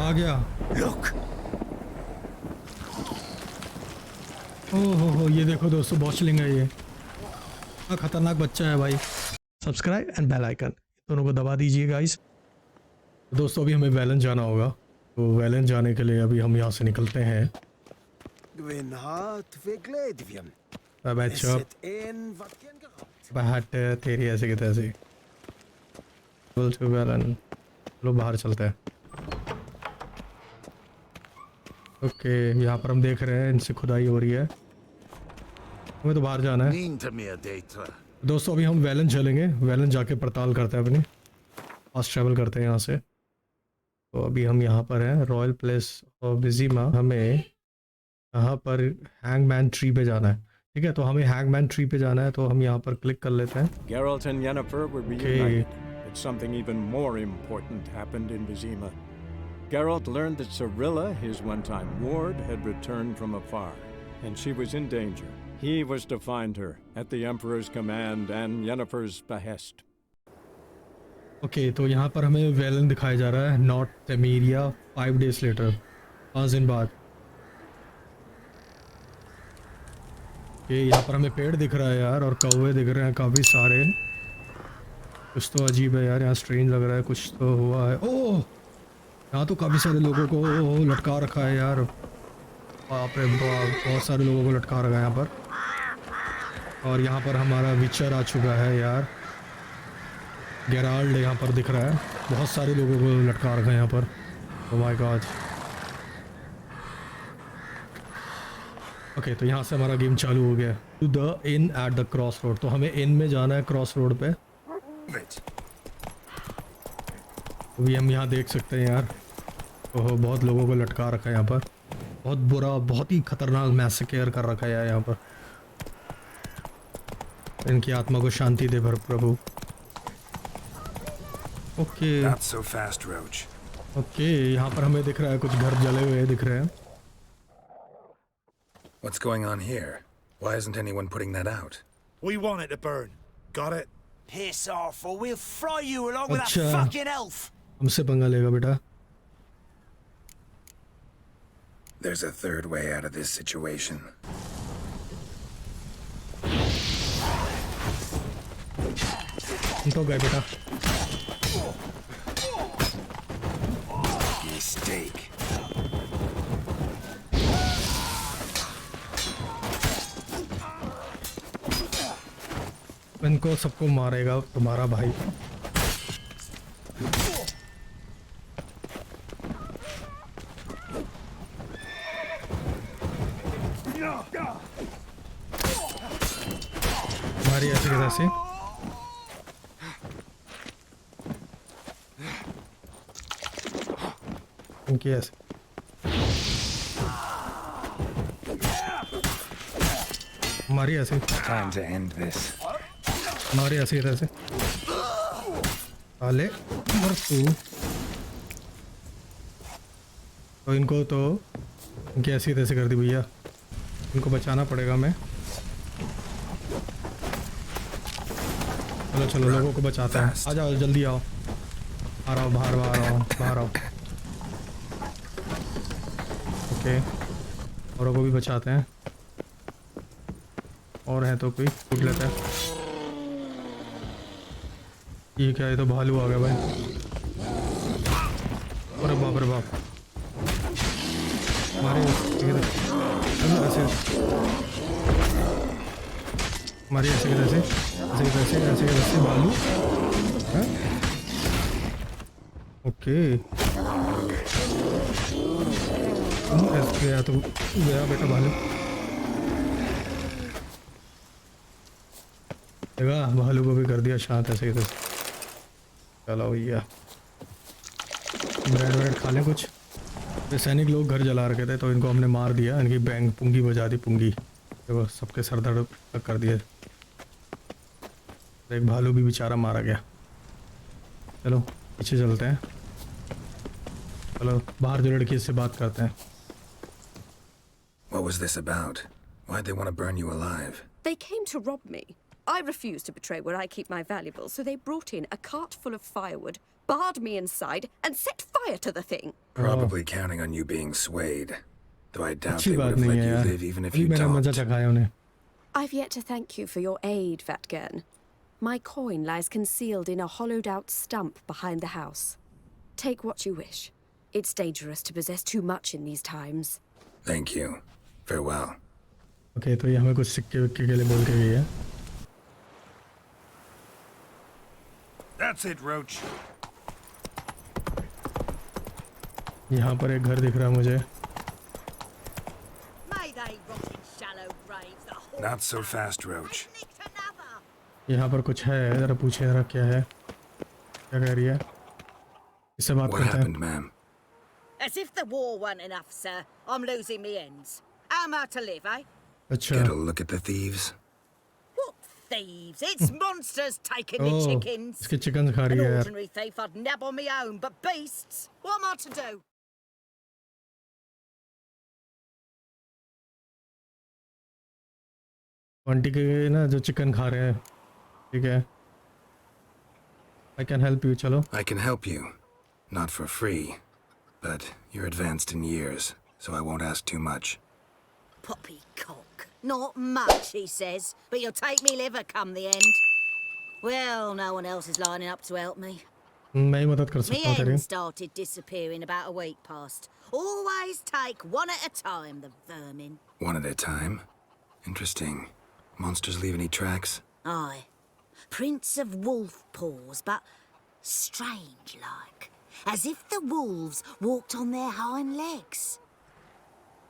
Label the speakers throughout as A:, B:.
A: आ गया।
B: Look.
A: हो ये देखो दोस्तों, बॉचलिंग है ये। खतरनाक बच्चा है भाई। सब्सक्राइब एंड बेल आइकन दोनों को दबा दीजिए गाइस। दोस्तों अभी हमें वैलन जाना होगा, तो वैलन जाने के लिए अभी हम यहाँ से निकलते हैं। हट तेरी ऐसे की तैसे। वैलन लो बाहर चलते हैं। ओके यहाँ पर हम देख रहे हैं इनसे खुदाई हो रही है, हमें तो बाहर जाना है। दोस्तों अभी हम वैलन चलेंगे, वैलन जाके पड़ताल करते हैं अपनी, फास्ट ट्रैवल करते हैं यहाँ से। तो अभी हम यहाँ पर हैं रॉयल प्लेस ऑफ विजीमा। हमें यहाँ पर हैंगमैन ट्री पे जाना है। ठीक है, तो हमें हैंगमैन ट्री पे जाना है, तो हम यहाँ पर क्लिक कर लेते हैं।
C: Geralt and Yennefer were reunited, but something even more important happened in Vizima. Geralt learned that Cirilla, his one-time ward, had returned from afar, and she was in danger. He was to find her at the Emperor's command and Yennefer's behest.
A: Okay तो यहाँ पर हमें Waylon दिखाया जा रहा है, not टेमेरिया 5 days later, 5 दिन बाद। ये यहाँ पर हमें पेड़ दिख रहा है यार, और कौवे दिख रहे हैं काफ़ी सारे। कुछ तो अजीब है यार, यहाँ स्ट्रेंज लग रहा है, कुछ तो हुआ है। ओह यहाँ तो काफ़ी सारे लोगों को लटका रखा है यार, बाप रे बाप, बहुत सारे लोगों को लटका रखा है यहाँ पर। और यहाँ पर हमारा विचर आ चुका है यार, गेराल्ड यहाँ पर दिख रहा है, बहुत सारे लोगों को लटका रखा है यहाँ पर। ओह माय गॉड। ओके तो यहाँ से हमारा गेम चालू हो गया। To the inn at the cross road, तो हमें इन में जाना है, क्रॉस रोड पे। अभी हम यहाँ देख सकते हैं यार, ओह बहुत लोगों को लटका रखा है यहाँ पर, बहुत बुरा, बहुत ही खतरनाक मैसेकेयर कर रखा है यार यहाँ पर। इनकी आत्मा को शांति दे प्रभु। Okay
B: Not so fast, Roach.
A: Okay यहाँ पर हमें दिख रहा है कुछ घर जले हुए दिख रहे हैं।
B: What's going on here? Why isn't anyone putting that out?
D: We want it to burn. Got it?
E: Piss off, or we'll fry you along with that
A: अच्छा।
E: fucking elf.
A: हमसे पंगा लेगा बेटा।
B: There's a third way out of this situation.
A: हम तो गए बेटा।
B: Mistake.
A: इनको सबको मारेगा तुम्हारा भाई। मारी ऐसे कैसे? इनकी ऐसे मारी ऐसे।
B: Time to end this.
A: मारी ऐसे कैसे? आले मर तू। तो इनको तो इनकी ऐसी तैसे कर दी भैया, इनको बचाना पड़ेगा हमें। चलो चलो लोगों को बचाते हैं, आ जाओ जल्दी आओ, बाहर आओ बाहर बाहर आओ बाहर आओ। ओके औरों को भी बचाते हैं, और है तो कोई उठ लेता है। ये क्या, ये तो भालू आ गया भाई। अरे बाप रे बाप, मारे ऐसे मारी ऐसे कैसे, ऐसे कैसे, ऐसे कैसे भालू है। ओके गया तो गया बेटा भालू, देखा भालू को भी कर दिया शांत ऐसे ही। चलो भैया ब्रेड व्रेड खा लें कुछ। ये सैनिक लोग घर जला रखे थे तो इनको हमने मार दिया, इनकी बैंग पुंगी बजा दी, पुंगी देखो सबके सर दर्द कर दिए। एक भालू भी बेचारा मारा गया। चलो पीछे चलते हैं, चलो बाहर जो लड़की से बात करते हैं।
B: What was this about? Why'd they want to burn you alive?
F: They came to rob me. I refused to betray where I keep my valuables, so they brought in a cart full of firewood, barred me inside, and set fire to the thing.
B: Probably counting on you being swayed. Though I doubt
A: अच्छी
B: they would
A: बात
B: have
A: नहीं
B: let
A: है
B: you
A: यार.
B: live even if
A: अभी
B: you
A: मैंने मजा
B: talked.
A: चखाया उन्हें.
F: I've yet to thank you for your aid, Vatgern. My coin lies concealed in a hollowed-out stump behind the house. Take what you wish. It's dangerous to possess too much in these times.
B: Thank you. Farewell.
A: Okay, तो ये हमें कुछ सिक्के विक्के के लिए बोल के गई है.
D: That's it, Roach.
A: यहाँ पर एक घर दिख रहा है मुझे.
G: May they rot in shallow graves, the whole
B: Not so fast, Roach.
G: nicked another.
A: यहाँ पर कुछ है. जरा पूछे जरा क्या है. क्या कह रही है. इससे बात
B: What
A: करते हैं.
B: happened, ma'am?
G: As if the war weren't enough, sir. I'm losing me ends. How am I to live, eh?
A: अच्छा.
B: Get a look at the thieves.
G: What thieves? It's monsters taking the
A: oh,
G: chickens.
A: इसके chicken खा रही
G: An
A: है यार.
G: ordinary thief I'd nab on my own, but beasts? What am I to do?
A: Aunty के ना जो chicken खा रहे हैं. ठीक है. I can help you. चलो.
B: I can help you. Not for free. But you're advanced in years, so I won't ask too much.
G: Poppycock. Not much, he says, but you'll take me liver come the end. Well, no one else is lining up to help me.
A: मैं ही मदद कर
G: Me
A: सकता हूँ तेरी.
G: ends started disappearing about a week past. Always take one at a time, the vermin.
B: One at a time. Interesting. Monsters leave any tracks?
G: Aye. Prints of wolf paws, but strange like. As if the wolves walked on their hind legs.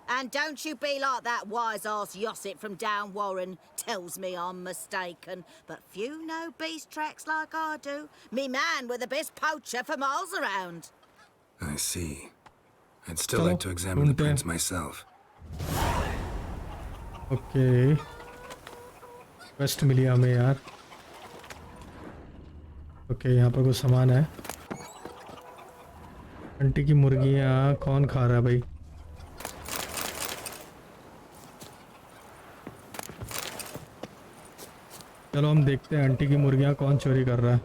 G: And don't you be like that wise-ass Yossit from down Warren tells me I'm mistaken. But few know beast tracks like I do. Me man were the best poacher for miles around.
B: I see. I'd still
A: Chalo,
B: like to examine the
A: ढूंढते हैं.
B: prints myself.
A: Okay. Waste मिली हमें यार. Okay, यहाँ पर कुछ सामान है. Aunty की मुर्गियाँ कौन खा रहा है भाई. चलो हम देखते हैं आंटी की मुर्गियाँ कौन चोरी कर रहा है.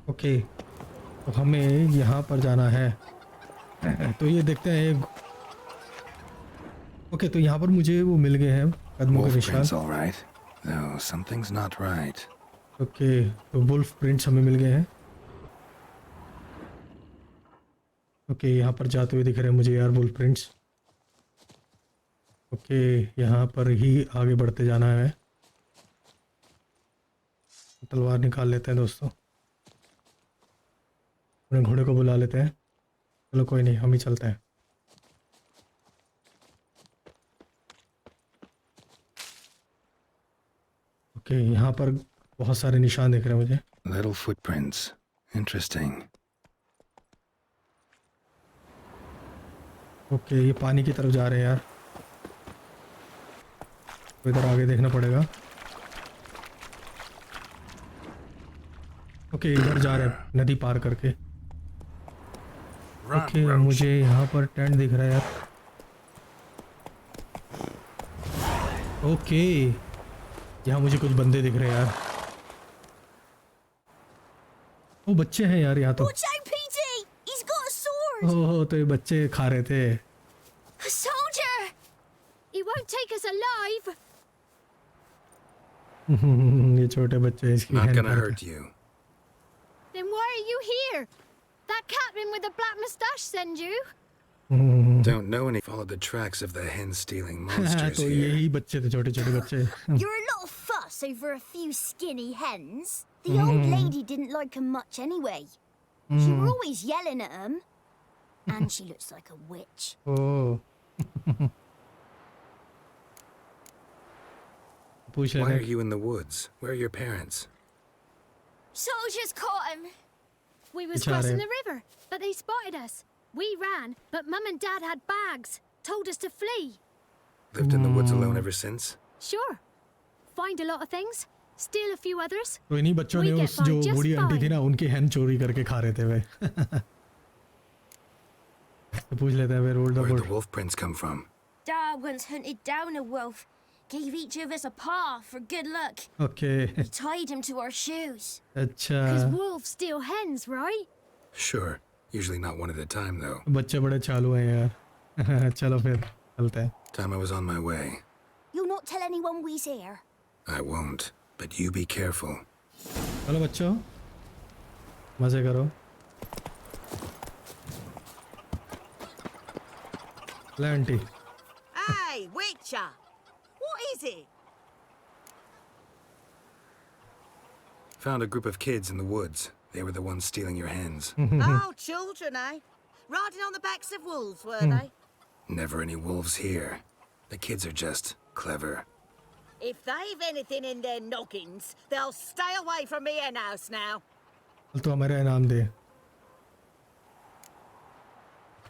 A: ओके, तो हमें यहाँ पर जाना है. तो ये देखते हैं. ओके, तो यहाँ पर मुझे वो मिल गए हैं कदमों के
B: Wolf
A: निशान.
B: prints, all right. Though something's not right.
A: Okay, तो वुल्फ प्रिंट्स हमें मिल गए हैं. ओके, यहाँ पर जाते हुए दिख रहे हैं मुझे यार वुल्फ प्रिंट्स. ओके, यहाँ पर ही आगे बढ़ते जाना है. तलवार निकाल लेते हैं दोस्तों. अपने घोड़े को बुला लेते हैं. चलो कोई नहीं, हम ही चलते हैं. ओके, यहाँ पर बहुत सारे निशान दिख रहे हैं मुझे.
B: Little footprints. Interesting.
A: ओके, ये पानी की तरफ जा रहे हैं यार. तो इधर आगे देखना पड़ेगा. ओके, इधर जा रहे हैं नदी पार करके.
D: Run,
A: okay,
D: Roach.
A: मुझे यहाँ पर टेंट दिख रहा है यार. ओके, यहाँ मुझे कुछ बंदे दिख रहे हैं यार. वो बच्चे हैं यार यहाँ तो.
F: Watch out, PD! He's got a sword!
A: ओह, तो ये बच्चे खा रहे थे.
F: A soldier! He won't take us alive!
A: ये छोटे बच्चे इसकी
B: Not
A: हेल्प
B: gonna
A: करते
B: hurt you.
F: Then why are you here? That captain with the black moustache send you?
A: हैं.
B: Don't know any. Followed the tracks of the hen-stealing monsters
A: तो
B: here.
A: यही बच्चे थे, छोटे छोटे बच्चे.
H: You're a little fuss over a few skinny hens. The old lady didn't like 'em much anyway. She were always yelling at 'em. And she looks like a witch.
A: ओह. पूछ
B: Why
A: लेते
B: are
A: हैं.
B: you in the woods? Where are your parents?
F: Soldiers caught him! We was
A: Beachare.
F: crossing the river, but they spotted us. We ran, but Mum and Dad had bags. Told us to flee.
B: Lived in the woods alone ever since?
F: Sure. Find a lot of things. Steal a few others.
A: तो इन्हीं बच्चों ने
F: We get
A: उस
F: by
A: जो
F: just
A: बूढ़ी aunty थी
F: fine.
A: ना उनकी हैन चोरी करके खा रहे थे वे. तो पूछ लेते हैं we rolled the
B: Where'd the
A: boat.
B: wolf prints come from?
H: Dad once hunted down a wolf. Gave each of us a paw for good luck.
A: Okay,
H: He tied him to our shoes.
A: अच्छा.
F: Because wolves steal hens, right?
B: Sure. Usually not one at a time, though.
A: बच्चे बड़े चालू हैं यार. चलो फिर चलते हैं.
B: Time I was on my way.
H: You'll not tell anyone we's here.
B: I won't, but you be careful.
A: चलो बच्चों मजे करो. ले aunty.
G: Hey, Witcher! What is it?
B: Found a group of kids in the woods. They were the ones stealing your hens.
G: Oh, children, eh? Riding on the backs of wolves, were they?
B: Never any wolves here. The kids are just clever.
G: If they've anything in their noggins, they'll stay away from me hen house now.
A: तो हमारा इनाम दे.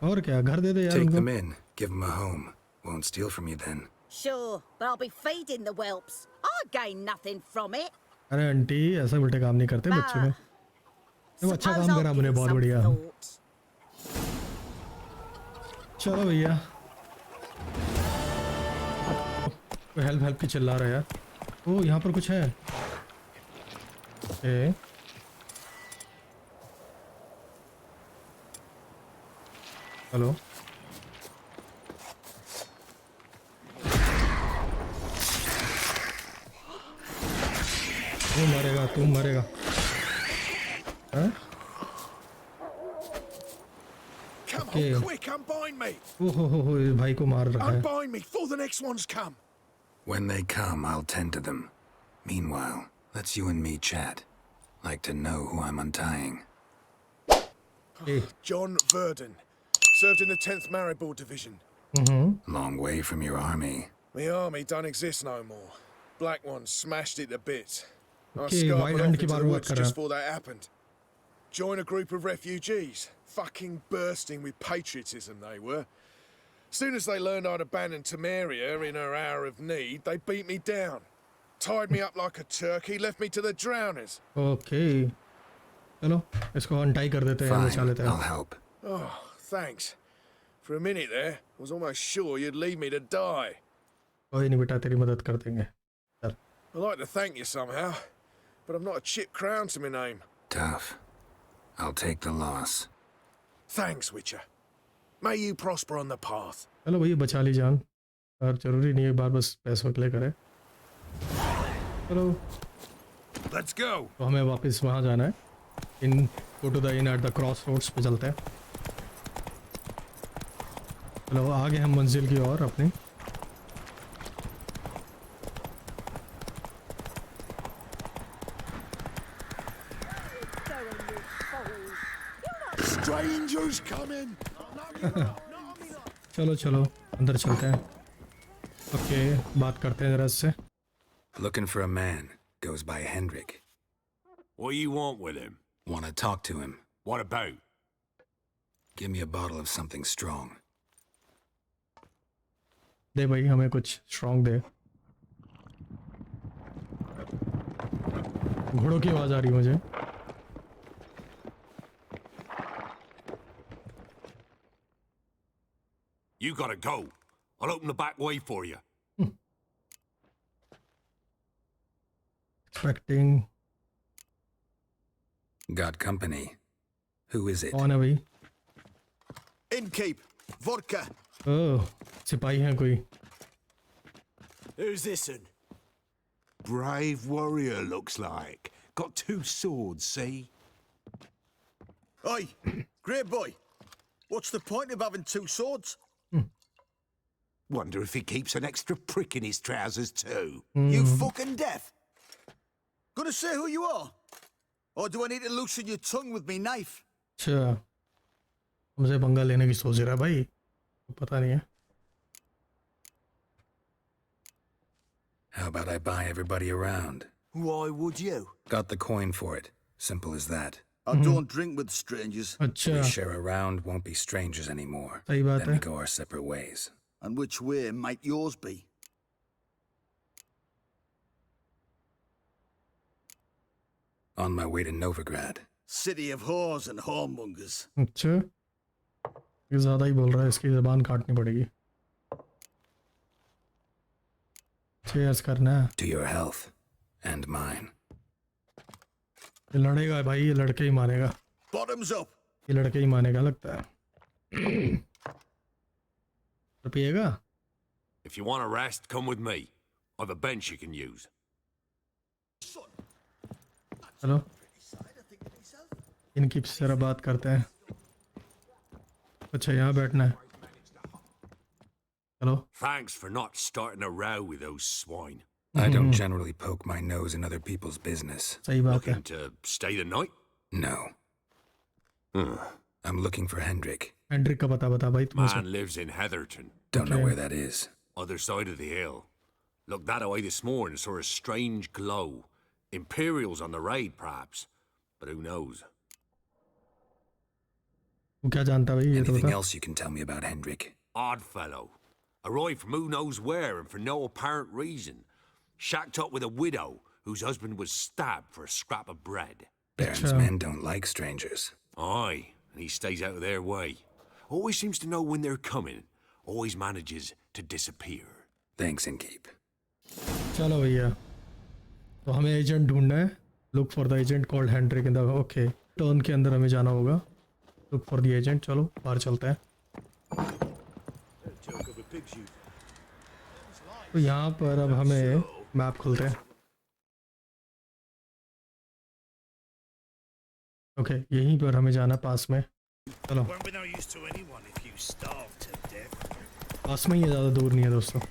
A: और क्या घर दे दे यार
B: Take
A: उनको.
B: them in. Give them a home. Won't steal from you then.
G: Sure, but I'll be feeding the whelps. I gain nothing from it.
A: अरे aunty ऐसा उल्टे काम नहीं करते बच्चे में. वो अच्छा काम करा हमने बहुत बढ़िया. चलो भैया. कोई हेल्प की चिल्ला रहा है यार. ओ यहाँ पर कुछ है. ए हेलो. तू मरेगा. हाँ?
D: Come on, quick, unbind me!
A: ओहो भाई को मार रखा है.
D: Unbind me before the next ones come!
B: When they come, I'll tend to them. Meanwhile, let's you and me chat. Like to know who I'm untying.
D: John Verdon. Served in the 10th Maribor Division.
B: Long way from your army.
D: My army don't exist no more. Black ones smashed it to bits. I
A: Okay,
D: scarpered
A: Wild
D: off
A: Hunt की
D: into
A: बात
D: the
A: मत
D: woods
A: कर
D: just
A: रहा.
D: before that happened. Joined a group of refugees. Fucking bursting with patriotism they were. Soon as they learned I'd abandoned Temeria in her hour of need, they beat me down. Tied me up like a turkey, left me to the drowners.
A: Okay. चलो इसको untie कर देते हैं. बचा लेते
B: I'll
A: हैं.
B: help.
D: Oh, thanks. For a minute there, I was almost sure you'd leave me to die.
A: कोई नहीं बेटा तेरी मदद कर देंगे. चल.
D: I'd like to thank you somehow, but I've not a chip crown to my name.
B: Tough. I'll take the loss.
D: Thanks, Witcher. May you prosper on the path.
A: चलो भैया बचा ली जान. और जरूरी नहीं एक बार बस पैसों के लिए करे. चलो.
D: Let's go.
A: तो हमें वापस वहाँ जाना है. Go to the inn at the crossroads पे चलते हैं. चलो आगे हम मंजिल की ओर अपनी.
D: Strangers coming.
A: चलो अंदर चलते हैं. ओके बात करते हैं जरा इससे.
B: Looking for a man. Goes by Hendrik.
I: What you want with him?
B: Want to talk to him.
I: What about?
B: Give me a bottle of something strong.
A: दे भाई हमें कुछ स्ट्रॉन्ग दे. घोड़ों की आवाज आ रही मुझे.
I: You gotta go. I'll open the back way for you.
A: Expecting.
B: Got company. Who is it?
A: कौन है भाई?
J: Innkeep, vodka.
A: ओह सिपाही हैं कोई.
J: Who's this one?
I: Brave warrior looks like. Got 2 swords, see?
J: Oi, great boy. What's the point of having 2 swords?
I: Wonder if he keeps an extra prick in his trousers too.
J: You fucking deaf. Gonna say who you are? Or do I need to loosen your tongue with me knife?
A: अच्छा हमसे पंगा लेने की सोच रहा है भाई. पता नहीं है.
B: How about I buy everybody around?
J: Why would you?
B: Got the coin for it. Simple as that.
J: I don't drink with strangers.
A: अच्छा
B: We share a round, won't be strangers anymore.
A: सही बात
B: Then
A: है.
B: we go our separate ways.
J: And which way might yours be?
B: On my way to Novigrad.
J: City of whores and whoremongers.
A: अच्छा ये ज़्यादा ही बोल रहा है. इसकी ज़बान काटनी पड़ेगी. चेयर्स करना है.
B: To your health. And mine.
A: ये लड़ेगा भाई. ये लड़के ही मारेगा.
J: Bottoms up.
A: ये लड़के ही मानेगा लगता है। तो पिएगा?
K: If you want a rest, come with me. I've a bench you can use.
A: चलो इनकी जरा बात करते हैं। अच्छा यहाँ बैठना है। चलो।
K: Thanks for not starting a row with those swine.
B: I don't generally poke my nose in other people's business.
A: सही बात है।
K: Looking to stay the night?
B: No. I'm looking for Hendrik.
A: Hendrik का बता भाई तुम।
K: Man lives in Heatherton.
B: Don't know where that is.
K: Other side of the hill. Looked that away this morning, saw a strange glow. Imperials on the raid, perhaps. But who knows?
A: वो क्या जानता भाई ये तो
B: Anything
A: बता।
B: else you can tell me about Hendrik?
K: Odd fellow. Arrived from who knows where and for no apparent reason. Shacked up with a widow whose husband was stabbed for a scrap of bread.
B: Baron's men don't like strangers.
K: Aye, and he stays out of their way. Always seems to know when they're coming. Always manages to disappear.
B: Thanks, Innkeep.
A: चलो भैया तो हमें agent ढूंढना है। Look for the agent called Henrik in the okay turn के अंदर हमें जाना होगा। Look for the agent. चलो बाहर चलते हैं। तो यहाँ पर अब हमें मैप खुलते हैं। ओके यहीं पर हमें जाना पास में। चलो पास में ही है, ज़्यादा दूर नहीं है दोस्तों।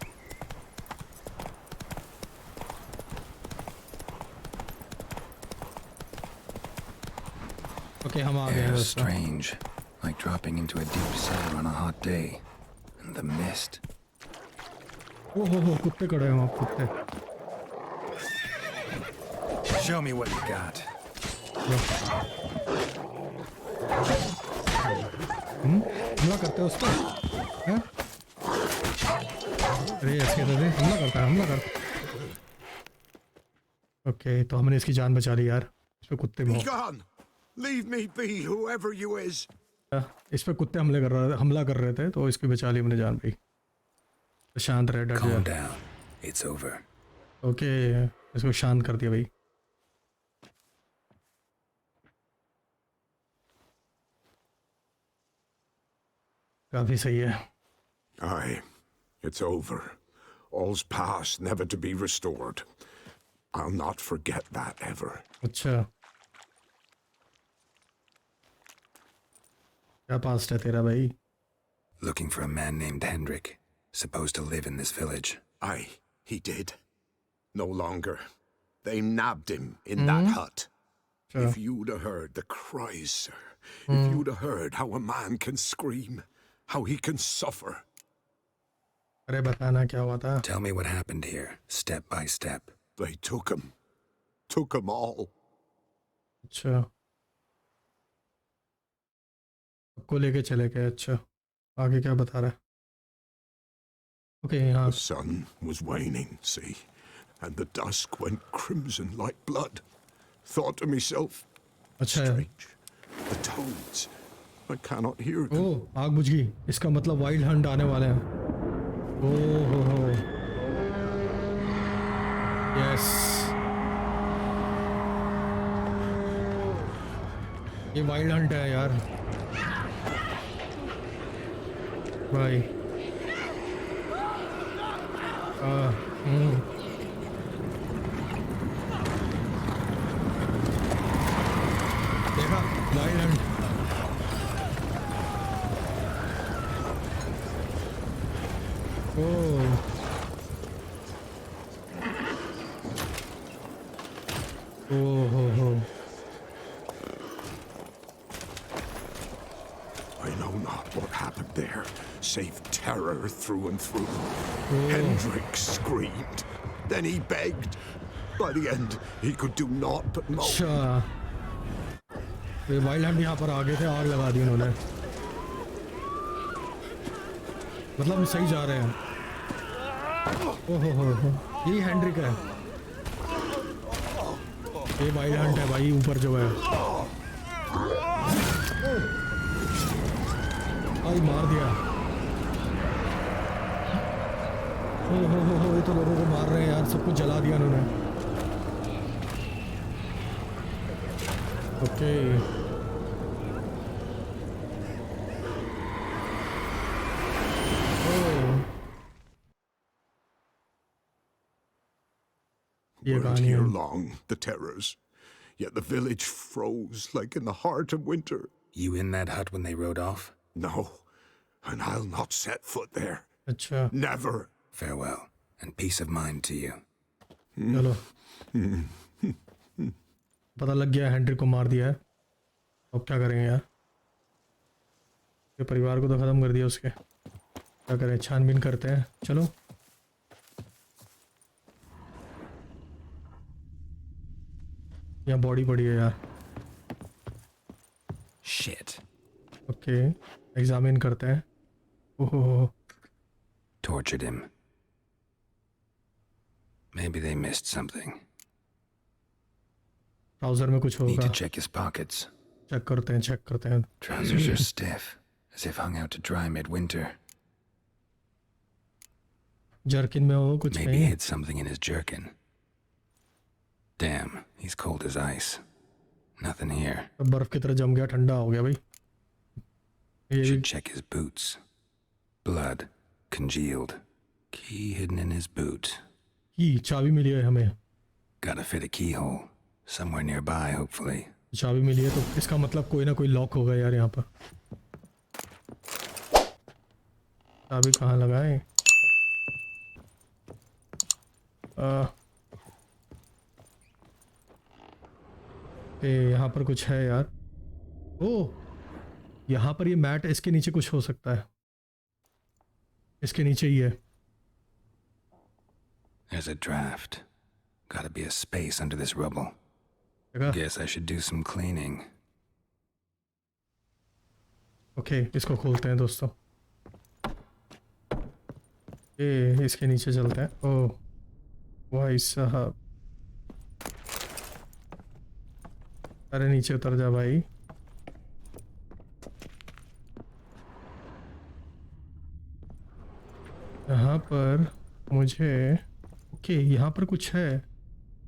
A: ओके हम आ गए हैं दोस्तों।
B: Strange, like dropping into a deep cellar on a hot day, and the mist.
A: ओहो कुत्ते खड़े हैं वहाँ कुत्ते।
B: Show me what you got.
A: हमला करते हैं उस पर? हैं? अरे ऐसे तो हमला करता है। ओके तो हमने इसकी जान बचा ली यार। इस पे कुत्ते
D: Be gone! Leave me be, whoever you is.
A: इस पे कुत्ते हमला कर रहे थे तो इसकी बचा ली हमने जान भाई। तो शांत रहे, डर
B: Calm
A: जा।
B: down. It's over.
A: ओके इसको शांत कर दिया भाई। काफी सही है।
D: Aye, it's over. All's past, never to be restored. I'll not forget that ever.
A: अच्छा क्या पास्ट है तेरा भाई?
B: Looking for a man named Hendrik, supposed to live in this village.
D: Aye, he did. No longer. They nabbed him in that hut.
A: Sure.
D: If you'd have heard the cries, sir. If you'd have heard how a man can scream, how he can suffer.
A: अरे बताना क्या हुआ था?
B: Tell me what happened here, step by step.
D: They took him. Took him all.
A: अच्छा सबको लेके चले गए। अच्छा आगे क्या बता रहा है? ओके यहाँ
D: The sun was waning, see, and the dusk went crimson like blood. Thought to myself,
A: अच्छा
D: strange. The toads. I cannot hear them.
A: ओह आग बुझ गई। इसका मतलब वाइल्ड हंट आने वाले हैं। ओह हो यस ये वाइल्ड हंट है यार भाई। देखा वाइल्ड हंट। ओह हो
D: I know not what happened there, save terror through and through. Hendrik screamed. Then he begged. By the end, he could do naught but moan.
A: अच्छा ये वाइल्ड हंट यहाँ पर आ गए थे, आग लगा दी उन्होंने। मतलब हम सही जा रहे हैं। ओहो हो यही हेनरिक है। ये वाइल्ड हंट है भाई ऊपर जो है। भाई मार दिया। हो ये तो लोगों को मार रहे हैं यार, सबको जला दिया उन्होंने। ओके ये
I: weren't
A: कहानी
I: here
A: है।
I: long, the terrors. Yet the village froze like in the heart of winter.
B: You in that hut when they rode off?
I: No, and I'll not set foot there.
A: अच्छा
I: Never.
B: Farewell, and peace of mind to you.
A: चलो पता लग गया Henry को मार दिया है। अब क्या करेंगे यार, ये परिवार को तो ख़त्म कर दिया उसके, क्या करें, छानबीन करते हैं। चलो यहाँ बॉडी पड़ी है यार।
B: Shit.
A: ओके एग्जामिन करते हैं। ओहो
B: Tortured him. Maybe they missed something.
A: Trouser में कुछ
B: Need
A: होगा,
B: to check his pockets.
A: Check करते हैं, चेक करते हैं।
B: Trousers are stiff, as if hung out to dry midwinter.
A: Jerkin में हो कुछ
B: Maybe
A: नहीं।
B: hid something in his jerkin. Damn, he's cold as ice. Nothing here.
A: अब बर्फ की तरह जम गया, ठंडा हो गया भाई। ये भी
B: Should check his boots. Blood, congealed. Key hidden in his boot.
A: की चाबी मिली है हमें,
B: Gotta fit a keyhole. Somewhere nearby, hopefully.
A: चाबी मिली है तो इसका मतलब कोई ना कोई लॉक होगा यार यहाँ पर। चाबी कहाँ लगाएं? यहाँ पर कुछ है यार। ओह यहाँ पर ये मैट, इसके नीचे कुछ हो सकता है, इसके नीचे ही है।
B: There's a draft. Gotta be a space under this rubble.
A: देखा?
B: Guess I should do some cleaning.
A: Okay इसको खोलते हैं दोस्तों। ये इसके नीचे चलते हैं। ओह भाई साहब, अरे नीचे उतर जा भाई। यहाँ पर मुझे ओके यहाँ पर कुछ है,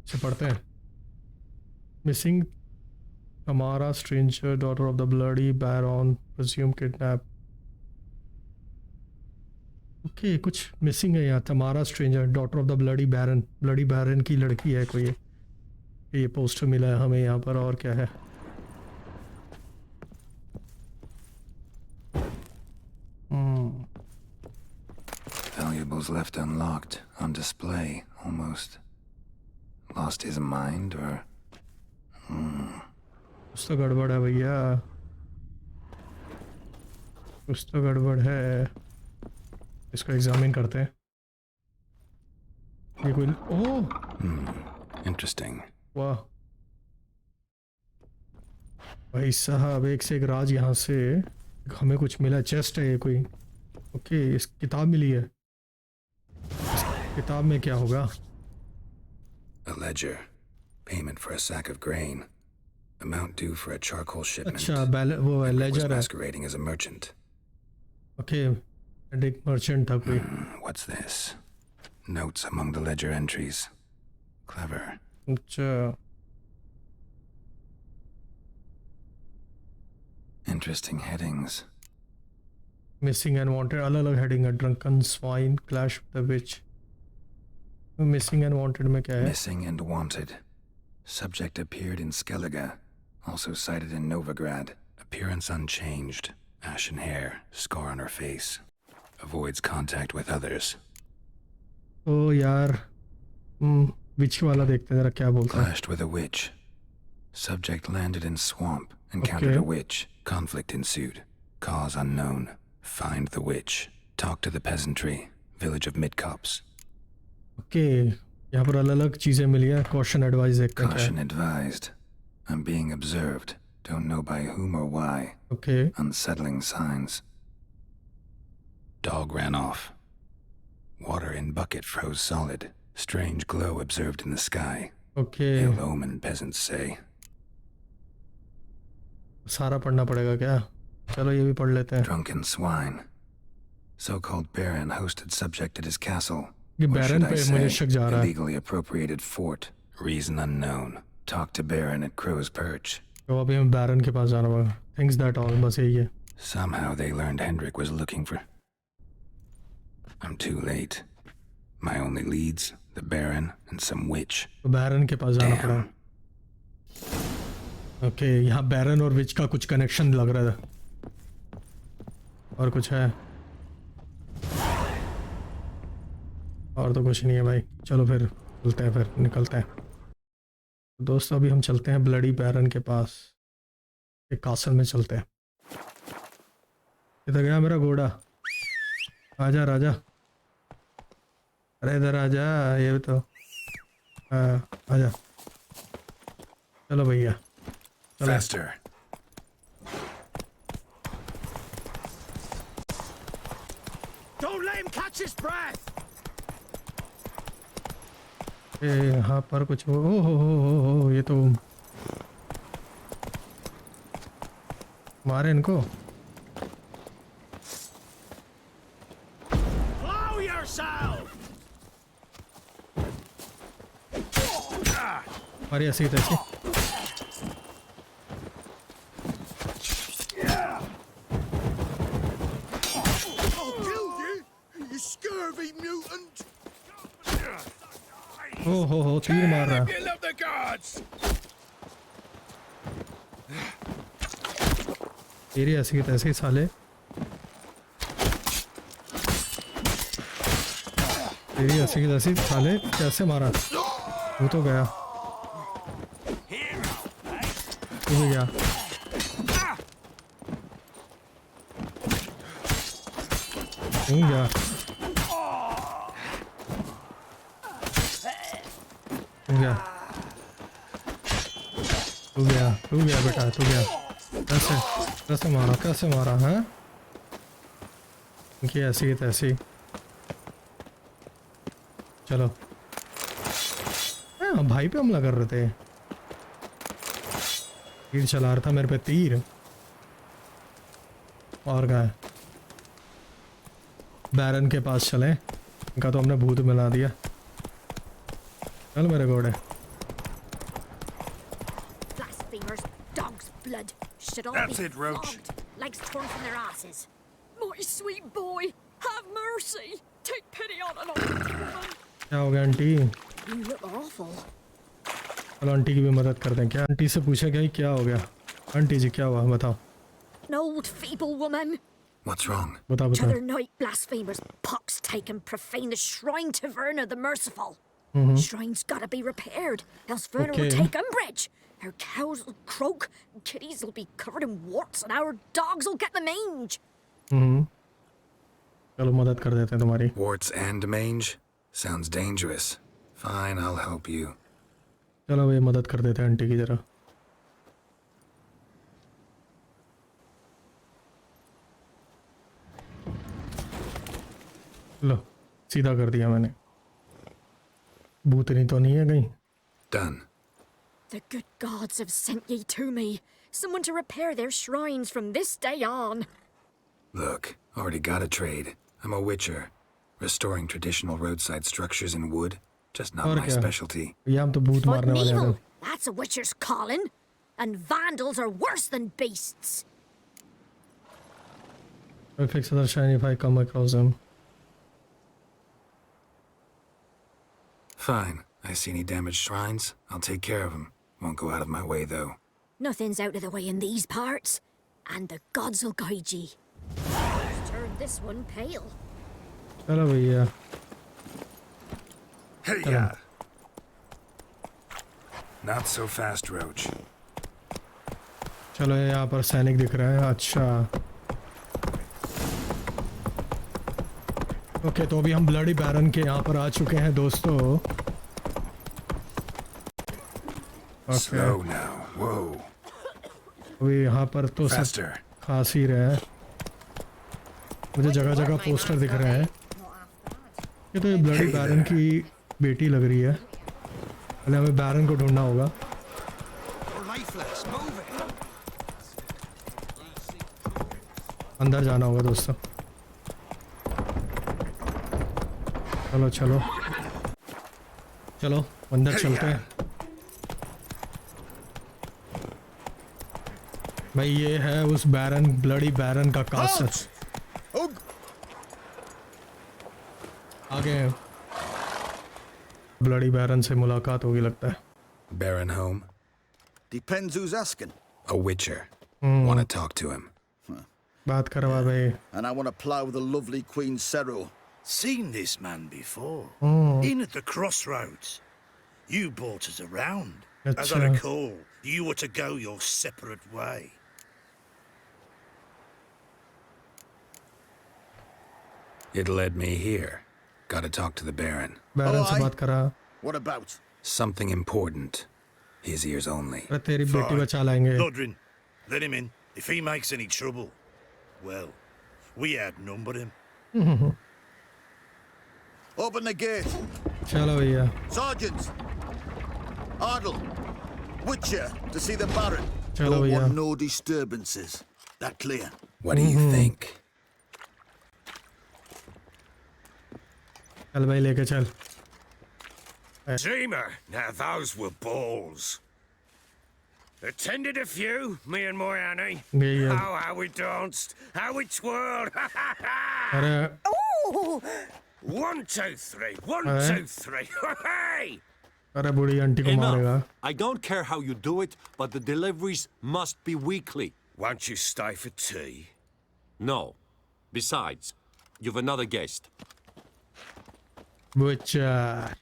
A: इसे पढ़ते हैं। मिसिंग हमारा stranger daughter of the bloody baron presume kidnap. Okay कुछ मिसिंग है यहाँ। Tamara stranger daughter of the bloody baron की लड़की है कोई। ये पोस्टर मिला है हमें यहाँ पर, और क्या है?
B: Valuables left unlocked, on display, almost. Lost his mind, or...
A: कुछ तो गड़बड़ है भैया, कुछ तो गड़बड़ है। इसको एग्जामिन करते हैं। ये कोई ओह
B: Interesting.
A: वाह भाई साहब, एक से एक राज। यहाँ से हमें कुछ मिला, चेस्ट है ये कोई। ओके इस किताब मिली है, इस किताब में क्या होगा?
B: A ledger. Payment for a sack of grain. Amount due for a charcoal shipment.
A: अच्छा वो
B: Was
A: लेजर है।
B: masquerading as a merchant.
A: Okay एक मर्चेंट था कोई।
B: What's this? Notes among the ledger entries. Clever.
A: अच्छा
B: Interesting headings.
A: Missing and wanted, अलग अलग heading है। Drunken swine, clash with the which. Missing and wanted में क्या है?
B: Missing and wanted. Subject appeared in Skellige. Also cited in Novigrad. Appearance unchanged. Ashen hair. Scar on her face. Avoids contact with others.
A: ओ यार विच वाला देखते हैं जरा क्या बोलता है।
B: Clashed with a witch. Subject landed in swamp. Encountered
A: Okay.
B: a witch. Conflict ensued. Cause unknown. Find the witch. Talk to the peasantry. Village of Midcopse.
A: Okay यहाँ पर अलग अलग चीज़ें मिली हैं। कॉशन एडवाइस देखते हैं क्या
B: Caution advised. I'm being observed. Don't know by whom or why.
A: है। Okay
B: Unsettling signs. Dog ran off. Water in bucket froze solid. Strange glow observed in the sky.
A: Okay
B: Ill omen, peasants say.
A: सारा पढ़ना पड़ेगा क्या? चलो ये भी पढ़ लेते हैं।
B: Drunken swine. So-called baron hosted subject at his castle.
A: ये
B: Or
A: बैरन
B: should I
A: पे मुझे
B: say,
A: शक जा रहा है।
B: illegally appropriated fort. Reason unknown. Talk to baron at Crow's Perch.
A: तो अभी हम बैरन के पास जाना होगा। थिंक्स दैट ऑल, बस यही है।
B: Somehow they learned Hendrik was looking for... I'm too late. My only leads, the Baron and some witch.
A: तो बैरन के पास जाना पड़ा। ओके, यहाँ बैरन और विच का कुछ कनेक्शन लग रहा था। और कुछ है? और तो कुछ नहीं है भाई। चलो फिर चलते हैं, फिर निकलते हैं। दोस्तों अभी हम चलते हैं ब्लडी बैरन के पास, एक कासल में चलते हैं। इधर गया मेरा घोड़ा। आजा राजा, अरे इधर आजा, ये तो आजा। चलो भैया चलो।
B: Faster.
E: Don't let him catch his breath.
A: यहाँ पर कुछ हो, ये तो मारे इनको।
E: Blow yourself.
A: मारी ऐसी तैसी।
D: I'll kill you, you scurvy mutant!
A: हो तीर मार रहा।
D: You love the gods!
A: तेरी ऐसी की तैसी साले। तेरी ऐसी की तैसी साले, कैसे मारा? वो तो गया, तू भी गया। तू गया, तू गया, तू गया, तू गया बेटा, तू गया। कैसे कैसे मारा, कैसे मारा है? इनकी ऐसी ही तैसी। चलो, हाँ भाई पे हमला कर रहे थे। तीर चला रहा था मेरे पे, तीर। और कहाँ है? बैरन के पास चले, इनका तो हमने भूत मिला दिया। चल मेरे घोड़े।
G: Blasphemers, dog's blood. Should all
I: That's
G: be
I: it, Roach.
G: flogged, legs torn from their asses.
F: My sweet boy, have mercy. Take pity on an old woman.
A: क्या हो गया आंटी?
G: You look awful.
A: चलो आंटी की भी मदद करते हैं। क्या आंटी से पूछा क्या, क्या हो गया? आंटी जी क्या हुआ बताओ।
G: An old feeble woman.
B: What's wrong?
A: बता बता।
G: T'other night, blasphemers, pox take and profane the shrine to Verna the Merciful. Shrine's gotta be repaired, else Verna will
A: Okay.
G: take umbrage. Our cows will croak, kitties will be covered in warts, and our dogs will get the mange.
A: चलो मदद कर देते हैं तुम्हारी।
B: Warts and mange? Sounds dangerous. Fine, I'll help you.
A: चलो भाई मदद कर देते हैं आंटी की जरा। लो सीधा कर दिया मैंने। भूतनी तो नहीं है कहीं?
B: Done.
G: The good gods have sent ye to me. Someone to repair their shrines from this day on.
B: Look, already got a trade. I'm a witcher. Restoring traditional roadside structures in wood. Just not
A: और
B: my
A: क्या?
B: specialty.
A: ये हम तो भूत
G: But
A: मारने वाले
G: evil,
A: हैं।
G: that's a witcher's calling. And vandals are worse than beasts.
A: I'll fix other shiny if I come across them.
B: Fine. I see any damaged shrines. I'll take care of them. Won't go out of my way, though.
G: Nothing's out of the way in these parts. And the gods will guide ye. Just turn this one pale.
A: चलो भैया।
I: Hey,
A: Hello.
B: Not so fast, Roach.
A: चलो यहाँ पर सैनिक दिख रहा है। अच्छा ओके, तो अभी हम ब्लडी बैरन के यहाँ पर आ चुके हैं दोस्तों।
B: Slow now. Whoa.
A: अभी यहाँ पर तो सब
B: Faster.
A: खास ही रहे हैं। मुझे जगह जगह पोस्टर दिख रहे हैं। ये तो ये ब्लडी बैरन की बेटी लग रही है। पहले हमें बैरन को ढूंढना होगा। अंदर जाना होगा दोस्तों। चलो चलो चलो अंदर चलते हैं। भाई ये है उस बैरन, ब्लडी बैरन का कासल। आगे ब्लडी बैरन से मुलाकात होगी लगता है।
B: Baron home?
J: Depends who's asking.
B: A witcher. Want to talk to him.
A: बात करवा भाई।
J: And I want to plough the lovely Queen Ciri.
E: Seen this man before. In at the crossroads. You brought us around. As I recall, you were to go your separate way.
B: It led me here. Got to talk to the Baron.
A: बैरन से बात करा।
J: What about?
B: Something important. His ears only.
A: अरे तेरी बेटी बचा लाएंगे।
E: Lodrin, let him in. If he makes any trouble, well, we outnumber him.
J: Open the gate.
A: चलो भैया।
J: Sergeants. Ardle. Witcher to see the Baron.
A: चलो
J: Don't
A: भैया।
J: want no disturbances. That clear?
B: What do you think?
A: चल भाई लेके चल।
K: Dreamer, now those were balls. Attended a few, me and my Annie.
A: Yeah.
K: Oh, how we danced, how we twirled.
A: अरे
K: 1, 2, 3, 1, 2, 3. Hey!
A: अरे बूढ़ी aunty को मारेगा।
K: I don't care how you do it, but the deliveries must be weekly. Won't you stay for tea? No. Besides, you've another guest.
A: Butcher.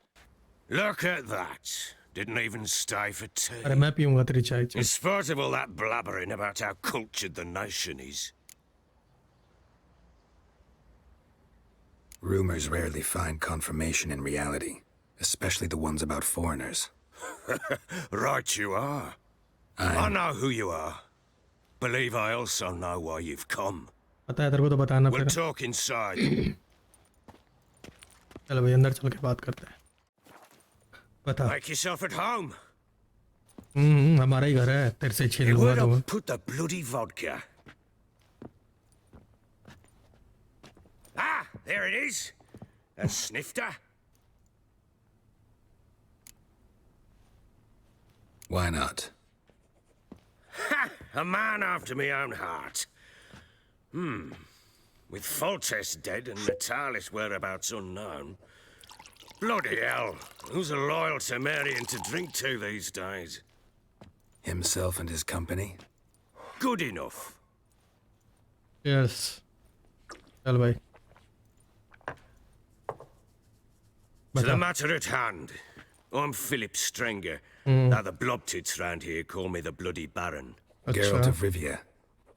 K: Look at that. Didn't even stay for tea.
A: अरे मैं पीऊंगा तेरी चाय।
K: In spite of all that blabbering about how cultured the nation is.
B: Rumors rarely find confirmation in reality, especially the ones about foreigners.
K: Right you are. I know who you are. Believe I also know why you've come.
A: पता है तेरे को तो बताना
K: We'll
A: फिर।
K: talk inside.
A: चलो भाई अंदर चल के बात करते हैं। बता।
K: Make yourself at home.
A: हमारा ही घर है, तेरे से छीन लूंगा तो।
K: Where put the bloody vodka? Ah, there it is. A snifter.
B: Why not?
K: Ha! A man after my own heart. With Foltest dead and Natalis whereabouts unknown. Bloody hell, who's a loyal Temerian to drink to these days?
B: Himself and his company?
K: Good enough.
A: Yes. चल भाई।
K: To the matter at hand. I'm Philip Strenger. Now the blobtits round here call me the Bloody Baron.
B: Geralt of Rivia.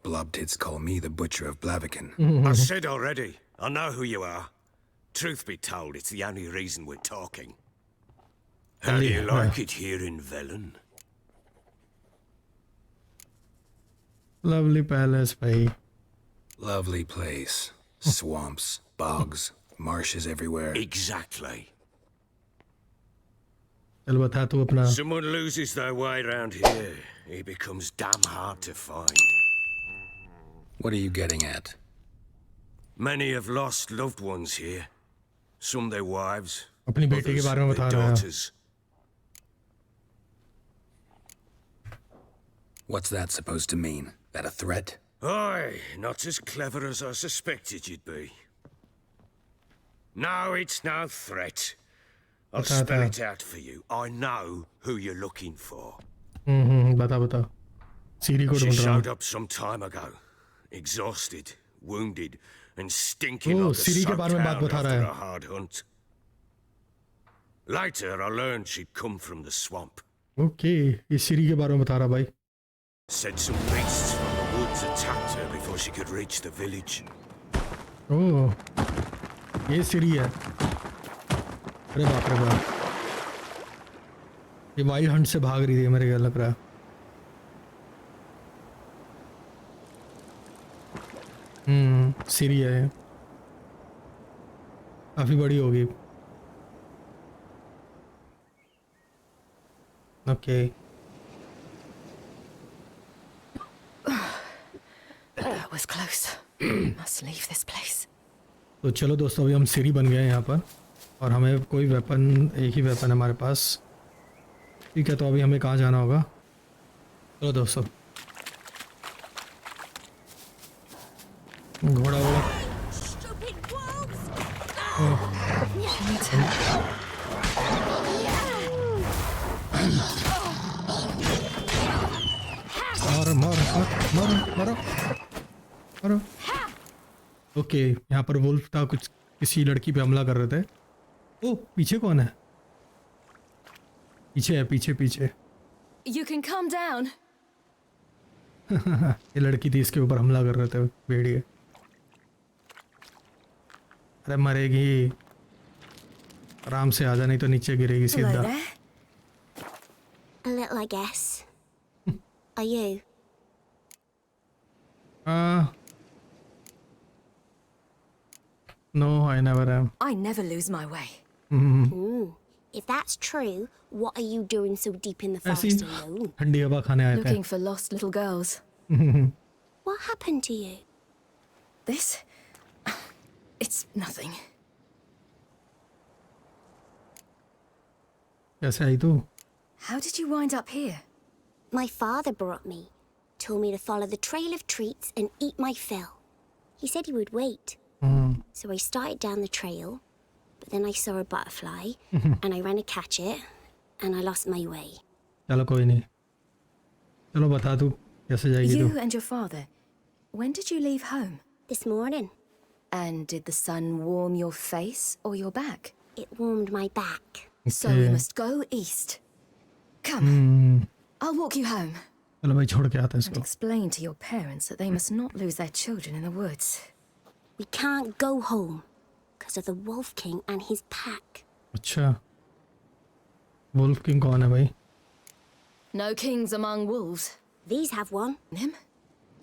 B: Blobtits call me the Butcher of Blaviken.
K: I said already, I know who you are. Truth be told, it's the only reason we're talking. How do you like it here in Velen?
A: Lovely palace भाई।
B: Lovely place. Swamps, bogs, marshes everywhere.
K: Exactly.
A: चल बता तू अपना।
K: Someone loses their way round here, he becomes damn hard to find.
B: What are you getting at?
K: Many have lost loved ones here. Some their wives,
A: अपनी बेटी के
K: others
A: बारे में
K: their
A: बता रहा है।
K: daughters.
B: What's that supposed to mean? That a threat?
K: Aye, not as clever as I suspected you'd be. No, it's no threat. I'll spell it out for you. I know who you're looking for.
A: बता बता। सीरी को
K: She
A: ढूंढ रहा
K: showed
A: हूँ।
K: up some time ago, exhausted, wounded, and stinking
A: Oh,
K: like a
A: Ciri के
K: soaked
A: बारे में बात
K: hound
A: बता रहा
K: after
A: है।
K: a hard hunt. Later, I learned she'd come from the swamp.
A: Okay, ये सीरी के बारे में बता रहा भाई।
K: Said some beasts from the woods attacked her before she could reach the village.
A: ओह, ये सीरी है। अरे बाप रे बाप। ये वाइल्ड हंट से भाग रही थी मेरे को लग रहा है। सीरी है। काफी बड़ी होगी। Okay.
F: That was close. Must leave this place.
A: तो चलो दोस्तों अभी हम सीरी बन गए हैं यहाँ पर और हमें कोई वेपन, एक ही वेपन है हमारे पास। ठीक है, तो अभी हमें कहाँ जाना होगा? चलो दोस्तों, घोड़ा वोड़ा।
F: She needs help.
A: मारो मारो मारो। ओके यहाँ पर वुल्फ था, कुछ किसी लड़की पे हमला कर रहे थे। ओ पीछे कौन है? पीछे है, पीछे पीछे।
F: You can calm down.
A: ये लड़की थी, इसके ऊपर हमला कर रहे थे भेड़िए। अरे मरेगी, आराम से आजा, नहीं तो नीचे गिरेगी
F: Hello
A: सीधा।
F: there.
H: A little, I guess. Are you?
A: No, I never am.
F: I never lose my way.
H: If that's true, what are you doing so deep in the
A: ऐसी
H: forest alone?
A: ठंडी हवा खाने आए थे।
F: Looking for lost little girls.
H: What happened to you?
F: This? It's nothing.
A: कैसे आई तू?
F: How did you wind up here?
H: My father brought me. Told me to follow the trail of treats and eat my fill. He said he would wait. So I started down the trail, but then I saw a butterfly, and I ran to catch it, and I lost my way.
A: चलो कोई नहीं, चलो बता तू कैसे जाएगी तू?
F: You and your father. When did you leave home?
H: This morning,
F: And did the sun warm your face or your back?
H: it warmed my back.
F: So we must go east. Come, I'll walk you home.
A: चलो भाई छोड़ के आता है
F: And
A: इसको।
F: explain to your parents that they must not lose their children in the woods.
H: We can't go home because of the Wolf King and his pack.
A: अच्छा, wolf king कौन है भाई?
F: No kings among wolves.
H: These have one.
F: Him?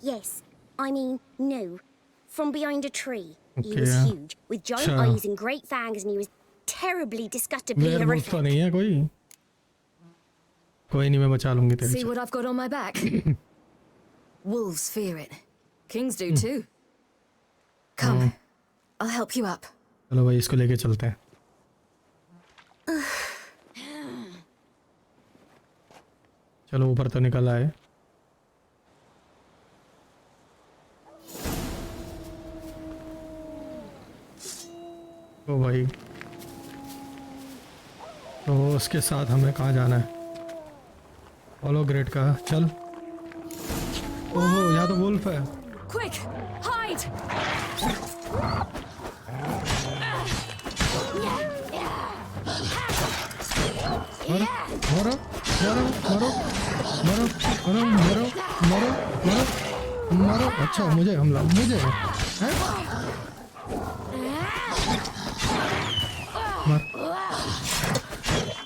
H: Yes, I mean, no. From behind a tree. He was
A: Okay.
H: huge, with giant
A: Sure.
H: eyes and great fangs, and he was terribly disgustingly
A: werewolf तो
H: horrific.
A: नहीं है कोई? कोई नहीं, मैं बचा लूंगी तेरे
F: See
A: से।
F: what I've got on my back? Wolves fear it. Kings do too. Come, I'll help you up.
A: चलो भाई इसको लेके चलते हैं। चलो ऊपर तो निकल आए। ओ भाई, तो उसके साथ हमें कहाँ जाना है? फॉलो ग्रेड का, चल। ओहो यहाँ तो वुल्फ है।
F: Quick, hide!
A: मरो मरो मरो मरो मरो मरो मरो मरो मरो मरो। अच्छा मुझे हमला, मुझे हैं? मर,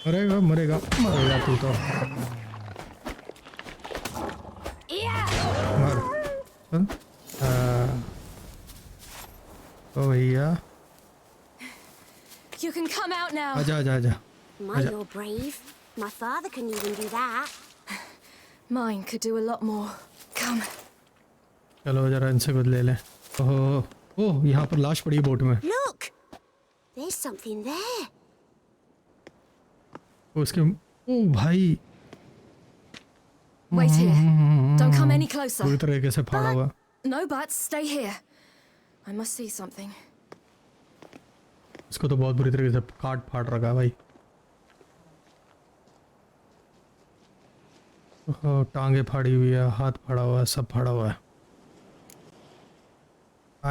A: मरेगा मरेगा मरेगा तू तो। मर चल। ओ भैया
F: You can come out now.
A: आजा आजा आजा।
H: My, you're brave. My father couldn't even do that.
F: Mine could do a lot more. Come.
A: चलो जरा इनसे कुछ ले लें। ओह ओह यहाँ पर लाश पड़ी है बोट में।
H: Look! There's something there.
A: उसके ओ भाई
F: Wait here. Don't come any closer.
A: पूरी तरीके से फाड़ा हुआ।
F: No buts. Stay here. I must see something.
A: इसको तो बहुत बुरी तरीके से काट फाड़ रखा है भाई। टांगे फाड़ी हुई है, हाथ फाड़ा हुआ है, सब फाड़ा हुआ है।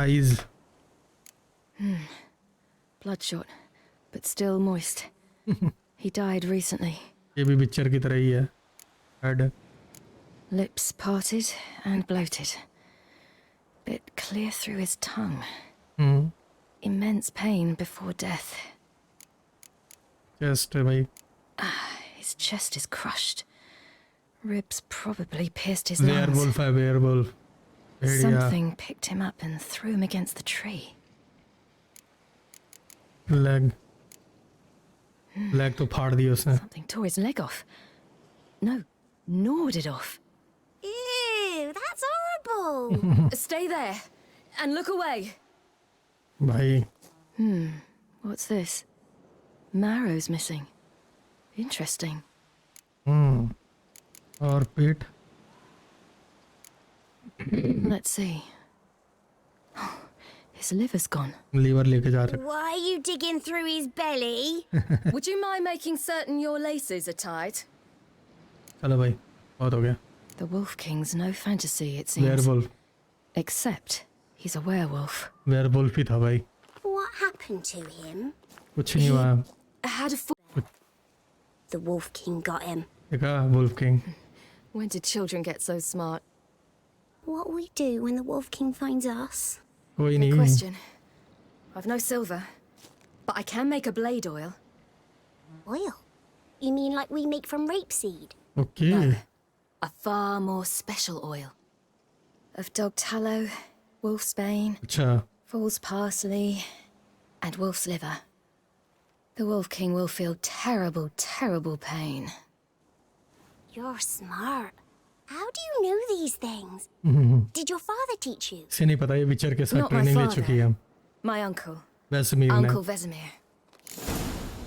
A: Eyes
F: Bloodshot, but still moist. He died recently.
A: ये भी पिक्चर की तरह ही है। Head
F: Lips parted and bloated. Bit clear through his tongue. Immense pain before death.
A: Chest है भाई।
F: His chest is crushed. Ribs probably pierced his lungs.
A: Werewolf है, werewolf. Bhediya.
F: Something picked him up and threw him against the tree.
A: Leg leg तो फाड़ दी उसने।
F: Something tore his leg off. No, gnawed it off.
H: Ew, that's horrible.
F: Stay there and look away.
A: भाई
F: What's this? Marrow's missing. Interesting.
A: और पेट।
F: Let's see. His liver's gone.
A: Liver लेके जा रहे।
H: Why are you digging through his belly?
F: Would you mind making certain your laces are tied?
A: चलो भाई बहुत हो गया।
L: The Wolf King's no fantasy, it seems.
A: Werewolf.
L: Except he's a werewolf.
A: Werewolf ही था भाई.
H: What happened to him?
A: कुछ नहीं हुआ.
F: Had a
H: The Wolf King got him.
A: देखा Wolf King.
F: When did children get so smart?
H: What will we do when the Wolf King finds us?
A: कोई
F: Good
A: नहीं.
F: question. I've no silver, but I can make a blade oil.
H: Oil? You mean like we make from rapeseed?
A: Okay.
F: No, a far more special oil. Of dog tallow, wolfsbane,
A: अच्छा.
F: fool's parsley, and wolf's liver. The Wolf King will feel terrible, terrible pain.
H: You're smart. How do you know these things? Did your father teach you?
A: से नहीं पता ये विचर के साथ
F: Not my
A: training ले
F: father.
A: चुकी है.
F: My uncle,
A: Vesemir ने.
F: Uncle Vesemir.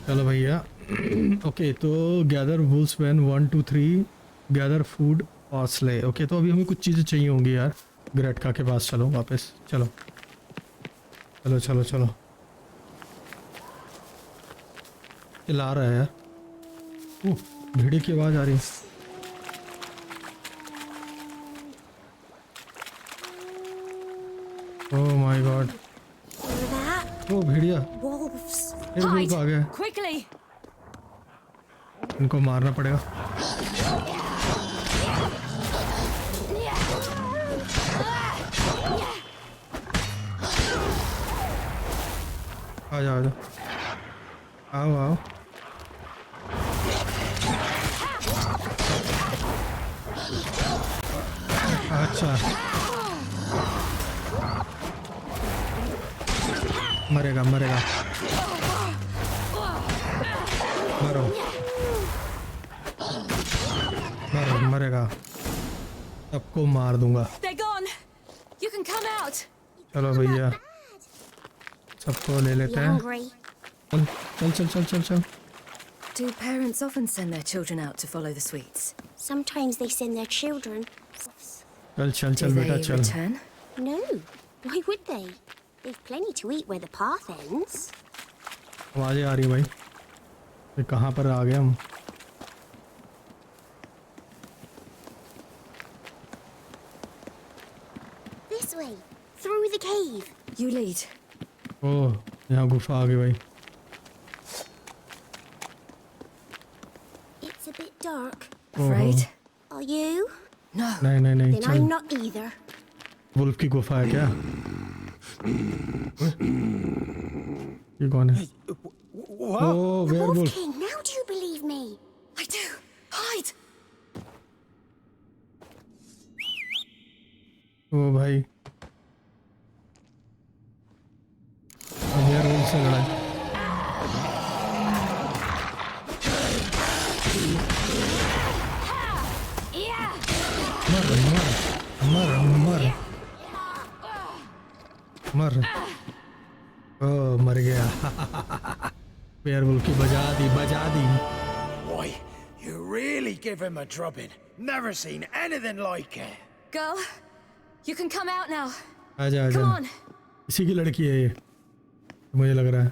A: चलो भैया. ओके तो gather wolfsbane 1 2 3 gather food parsley. Okay तो अभी हमें कुछ चीज़ें चाहिए होंगी यार. ग्रेटका के पास चलो वापस. चलो चलो चलो चलो. ला रहा है यार. भेड़िए की आवाज़ आ रही है. Oh my god. ओ भेड़िया.
H: Wolves.
A: फिर वुल्फ आ गया.
F: Quickly!
A: इनको मारना पड़ेगा. आ जाओ आ जाओ. आओ आओ. अच्छा मरेगा मरेगा. मरो मरो मरेगा. सबको मार दूंगा.
F: They're gone! You can come out!
A: चलो भैया सबको ले लेते
H: You
A: हैं.
H: hungry?
A: चल चल चल चल चल चल.
F: Do parents often send their children out to follow the sweets?
H: Sometimes they send their children.
A: चल चल
F: Do
A: चल बेटा
F: they
A: चल.
F: return?
H: No. Why would they? They've plenty to eat where the path ends.
A: आवाज़ें आ रही है भाई. ये कहाँ पर आ गए हम.
H: This way. Through the cave.
F: You lead.
A: ओह यहाँ गुफा आ गई भाई.
H: It's a bit dark.
F: Afraid?
H: Are you?
F: No.
A: नहीं नहीं नहीं
H: Then I'm
A: चल.
H: not either.
A: वुल्फ की गुफा है क्या? ये कौन है? ओह
H: Wolf
A: werewolf.
H: King, now do you believe me?
F: I do! Hide!
A: ओ भाई. वेयरवुल्फ से लड़ाई. मर मर मर मर मर. ओ मर गया. वेयरवुल्फ की बजा दी बजा दी.
J: Boy, you really give him a drubbing. Never seen anything like it.
F: Girl, you can come out now.
A: आजा आजा.
F: Come on.
A: इसी की लड़की है ये मुझे लग रहा है.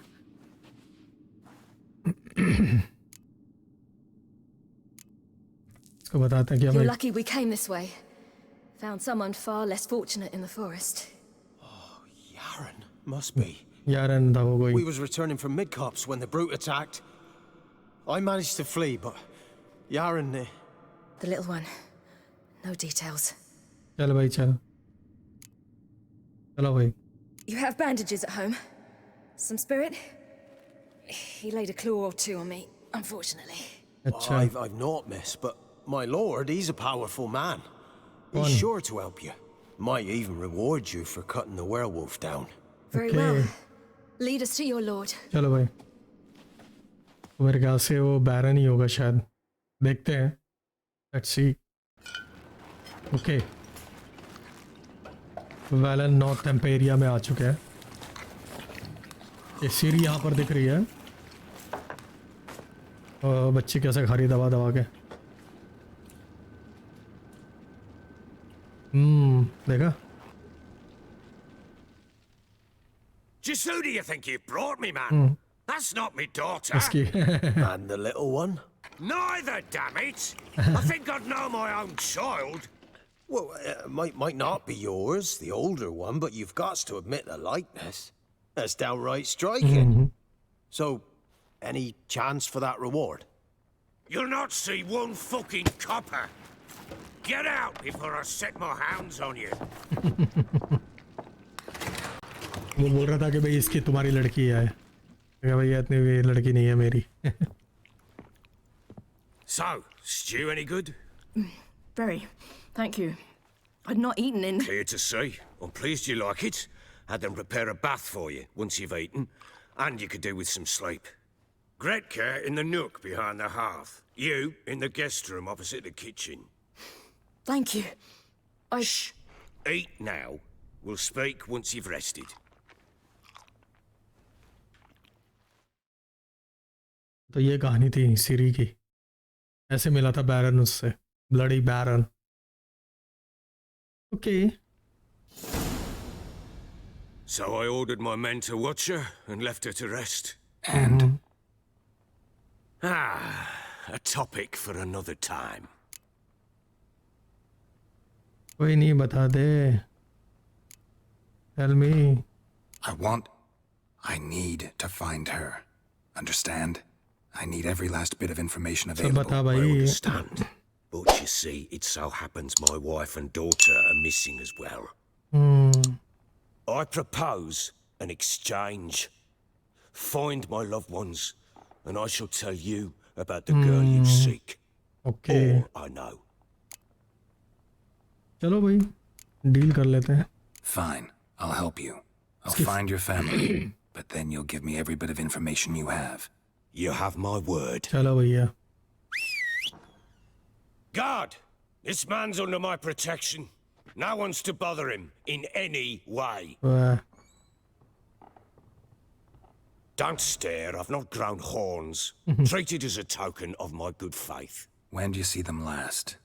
A: इसको बताते हैं कि
F: You're
A: हमें.
F: lucky we came this way. Found someone far less fortunate in the forest.
K: Yaron, must be.
A: यार अंधा हो गई.
K: We was returning from Midcopse when the brute attacked. I managed to flee, but Yaron...
F: The little one. No details.
A: चल भाई चल. चलो भाई.
F: You have bandages at home? Some spirit? He laid a claw or two on me, unfortunately.
A: अच्छा.
K: I've not, miss, but my lord, he's a powerful man. He's
A: Fun.
K: sure to help you. Might even reward you for cutting the werewolf down.
F: Very
A: Okay.
F: well. Lead us to your lord.
A: चलो भाई. मेरे ख्याल से वो बैरन ही होगा शायद. देखते हैं. Let's see. Okay. Waylon north Emporia में आ चुके हैं. ये सीरी यहाँ पर दिख रही है. और बच्ची कैसे खा रही दबा दबा के. देखा.
E: Just who do you think you brought me, man? That's not me daughter.
A: इसकी.
K: And the little one? Neither, damn it! I think I'd know my own child.
M: Well, might not be yours, the older one, but you've got to admit the likeness. That's downright striking. So, any chance for that reward?
K: You'll not see one fucking copper. Get out before I set my hounds on you.
A: वो बोल रहा था कि भाई इसकी तुम्हारी लड़की है। क्या भैया इतनी भी लड़की नहीं है मेरी।
K: So, stew any good?
L: Very. Thank you. I'd not eaten in...
K: Clear to see. I'm pleased you like it. Had them prepare a bath for you once you've eaten, and you could do with some sleep. Gretka in the nook behind the hearth. You in the guest room opposite the kitchen.
L: Thank you.
K: Shh. Eat now. We'll speak once you've rested.
A: तो ये कहानी थी सीरी की। ऐसे मिला था baron उससे, bloody baron. Okay.
K: So I ordered my men to watch her and left her to rest.
B: And?
K: A topic for another time.
A: कोई नहीं बता दे. Tell me.
B: I need to find her. Understand? I need every last bit of information
A: सब
B: available.
A: बता
K: I
A: भाई.
K: understand. But you see, it so happens my wife and daughter are missing as well. I propose an exchange. Find my loved ones, and I shall tell you about the girl you seek.
A: Okay.
K: All I know.
A: चलो भाई, deal कर लेते हैं.
B: Fine, I'll help you. I'll find your family, but then you'll give me every bit of information you have.
K: You have my word.
A: चलो भैया.
K: Guard! This man's under my protection. No one's to bother him in any way. Don't stare, I've not grown horns. Treat it as a token of my good faith.
B: When do you see them last?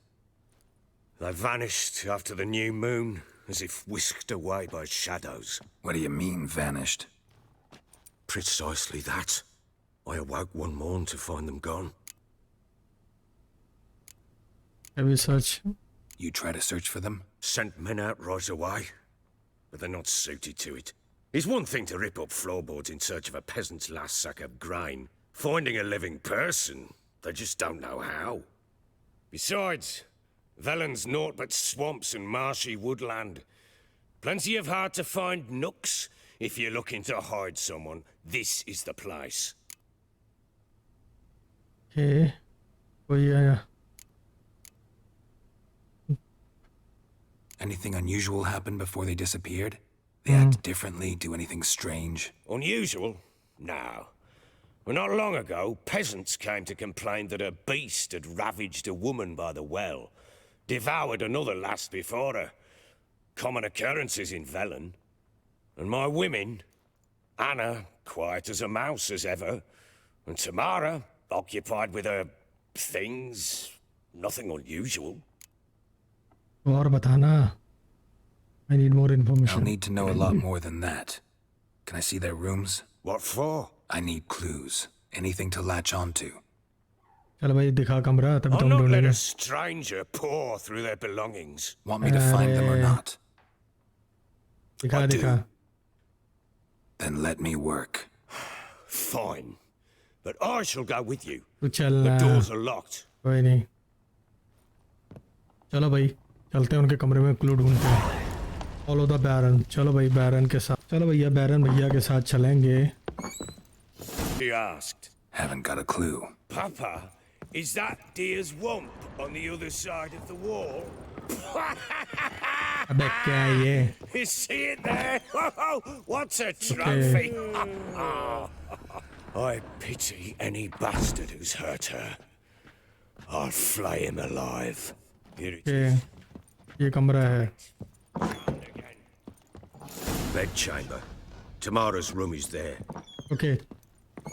K: They vanished after the new moon, as if whisked away by shadows.
B: What do you mean, vanished?
K: Precisely that. I awoke one morn to find them gone.
A: Have you searched?
B: You try to search for them?
K: Sent men out right away, but they're not suited to it. It's one thing to rip up floorboards in search of a peasant's last sack of grain. Finding a living person, they just don't know how. Besides, Velen's naught but swamps and marshy woodland. Plenty of hard-to-find nooks. If you're looking to hide someone, this is the place.
A: Okay. Oh yeah.
B: Anything unusual happen before they disappeared? They act differently, do anything strange?
K: Unusual? No. Well, not long ago, peasants came to complain that a beast had ravaged a woman by the well. Devoured another lass before her. Common occurrences in Velen. And my women, Anna, quiet as a mouse as ever, and Tamara, occupied with her things, nothing unusual.
A: और बताना. I need more information.
B: I'll need to know a lot more than that. Can I see their rooms?
K: What for?
B: I need clues. Anything to latch onto.
A: चल भाई दिखा कमरा तभी
K: I'll
A: तुम
K: not let
A: ढूंढेंगे.
K: a stranger pour through their belongings.
B: Want me to find them or not?
A: दिखा दिखा.
B: Then let me work.
K: Fine. But I shall go with you.
A: तू
K: The
A: चलना.
K: doors are locked.
A: कोई नहीं. चलो भाई चलते हैं उनके कमरे में क्लू ढूंढते हैं. Follow the Baron. चलो भाई बैरन के साथ. चलो भैया बैरन भैया के साथ चलेंगे.
K: He asked.
B: Haven't got a clue.
K: Papa, is that deer's wump on the other side of the wall?
A: अबे क्या है ये?
K: You see it there? What's a trophy? I pity any bastard who's hurt her. I'll flay him alive. Here it is.
A: ये कमरा है.
K: Bedchamber. Tamara's room is there.
A: Okay.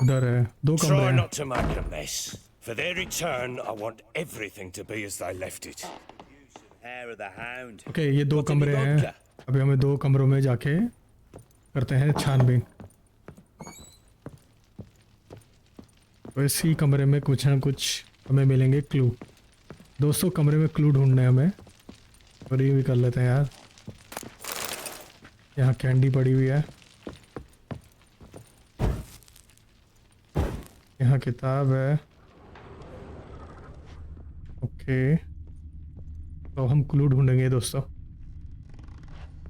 A: उधर है. दो कमरे
K: Try
A: हैं.
K: not to make a mess. For their return, I want everything to be as they left it.
E: Hair of the hound.
A: Okay, ये दो कमरे हैं. अभी हमें दो कमरों में जाके करते हैं छानबीन. तो इसी कमरे में कुछ ना कुछ हमें मिलेंगे क्लू। दोस्तों कमरे में क्लू ढूंढने हमें, और ये भी कर लेते हैं यार। यहाँ कैंडी पड़ी हुई है, यहाँ किताब है। ओके तो हम क्लू ढूंढेंगे दोस्तों।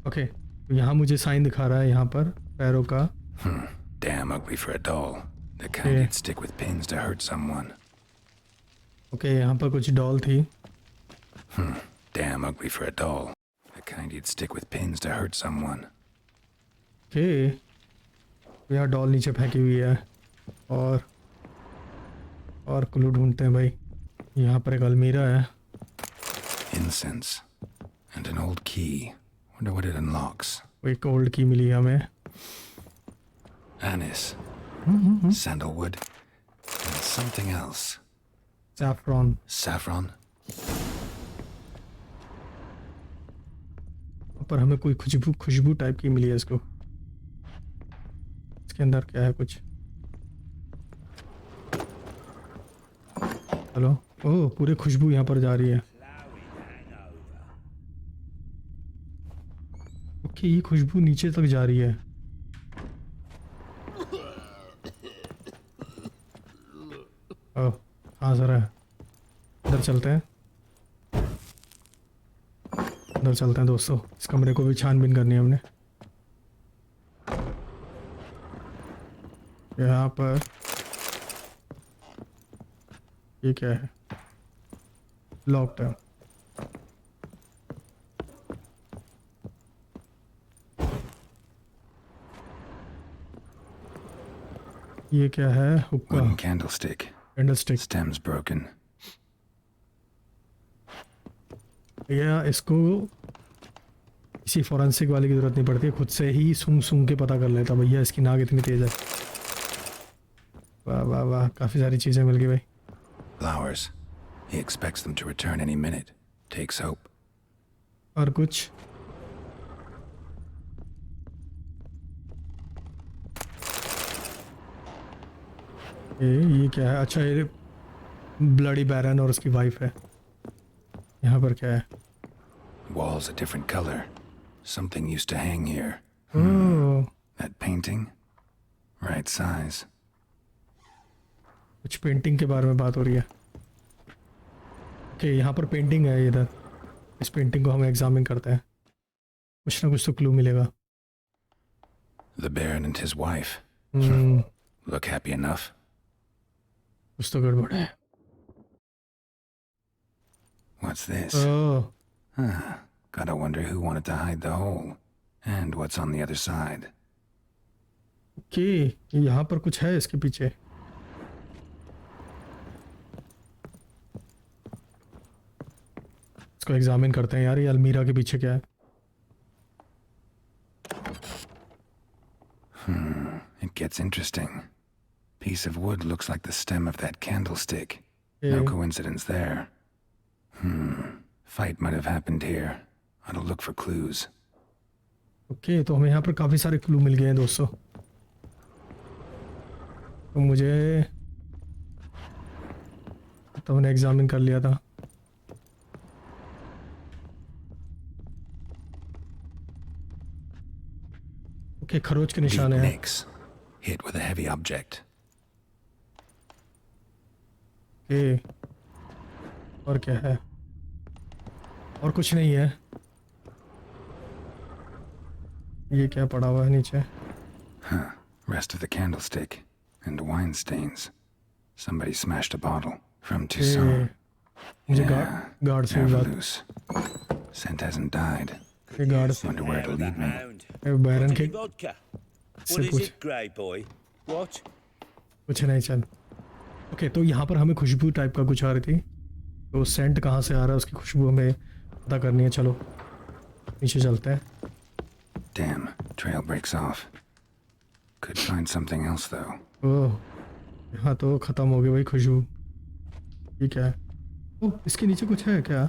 A: ओके तो यहाँ मुझे साइन दिखा रहा है यहाँ पर पैरों का।
B: Damn ugly for a doll. The kind you'd stick with pins to hurt someone.
A: Okay यहाँ पर कुछ डॉल थी।
B: Damn ugly for a doll. The kind you'd stick with pins to hurt someone.
A: Okay यहाँ doll नीचे फेंकी हुई है, और क्लू ढूंढते हैं भाई। यहाँ पर एक अलमीरा है।
B: Incense and an old key. Wonder what it unlocks.
A: एक ओल्ड की मिली हमें।
B: Anise, sandalwood, and something else.
A: Saffron.
B: Saffron?
A: पर हमें कोई खुशबू टाइप की मिली है इसको। इसके अंदर क्या है कुछ? हेलो, ओह पूरे खुशबू यहाँ पर जा रही है। ओके ये खुशबू नीचे तक जा रही है। ओह हाँ जरा इधर चलते हैं, अंदर चलते हैं दोस्तों। इस कमरे को भी छानबीन करनी है हमने। यहाँ पर ये क्या है? लॉक्ड है। ये क्या है? हुक्का।
B: Wooden candlestick.
A: Candlestick.
B: Stem's broken.
A: या इसको किसी फॉरेंसिक वाले की जरूरत नहीं पड़ती, खुद से ही सूंघ के पता कर लेता भैया इसकी नाक इतनी तेज है। वाह वाह वाह, काफी सारी चीजें मिल गई भाई।
B: Flowers. He expects them to return any minute. Takes hope.
A: और कुछ? ये क्या है? अच्छा ये ब्लडी बैरन और उसकी वाइफ है। यहाँ पर क्या है?
B: Walls a different color. Something used to hang here.
A: Oh
B: That painting? Right size.
A: कुछ पेंटिंग के बारे में बात हो रही है। ओके यहाँ पर पेंटिंग है इधर। इस पेंटिंग को हम एग्जामिन करते हैं, कुछ ना कुछ तो क्लू मिलेगा।
B: The Baron and his wife. Look happy enough.
A: कुछ तो गड़बड़ है।
B: What's this?
A: Oh
B: Gotta wonder who wanted to hide the hole. And what's on the other side.
A: Okay यहाँ पर कुछ है इसके पीछे। इसको एग्जामिन करते हैं यार, ये अलमीरा के पीछे क्या है?
B: It gets interesting. Piece of wood looks like the stem of that candlestick. No coincidence there. Fight might have happened here. I'll look for clues.
A: Okay तो हमें यहाँ पर काफी सारे क्लू मिल गए हैं दोस्तों। तो मुझे तो हमने एग्जामिन कर लिया था। ओके खरोच के निशान
B: Deep
A: है।
B: nicks. Hit with a heavy object.
A: Okay और क्या है? और कुछ नहीं है। ये क्या पड़ा हुआ है नीचे?
B: Rest of the candlestick and wine stains. Somebody smashed a bottle from too soon.
A: मुझे गार्ड से भी बात।
B: loose. Scent hasn't died.
A: ये guard
B: Wonder where it'll lead me.
A: बैरन के
K: Vodka.
A: से
K: What is
A: पूछ।
K: it, grey boy? What?
A: कुछ नहीं चल। ओके तो यहाँ पर हमें खुशबू टाइप का कुछ आ रही थी, तो सेंट कहाँ से आ रहा है उसकी खुशबू हमें पता करनी है। चलो नीचे चलते हैं।
B: Damn, trail breaks off. Could find something else though.
A: ओह यहाँ तो ख़त्म हो गई भाई खुशबू। ये क्या है? ओह इसके नीचे कुछ है क्या?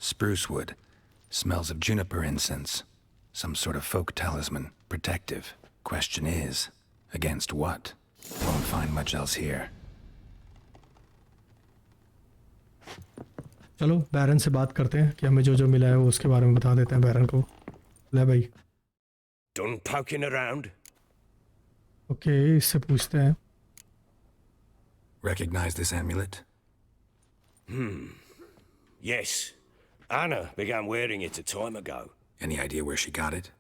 B: Spruce wood. Smells of juniper incense. Some sort of folk talisman. Protective. Question is, against what? Won't find much else here.
A: चलो बैरन से बात करते हैं कि हमें जो जो मिला है वो उसके बारे में बता देते हैं बैरन को। ले भाई।
K: Done poking around?
A: ओके, इससे पूछते हैं।
B: Recognize this amulet?
K: Yes. Anna began wearing it a time ago.
B: Any idea where she got it?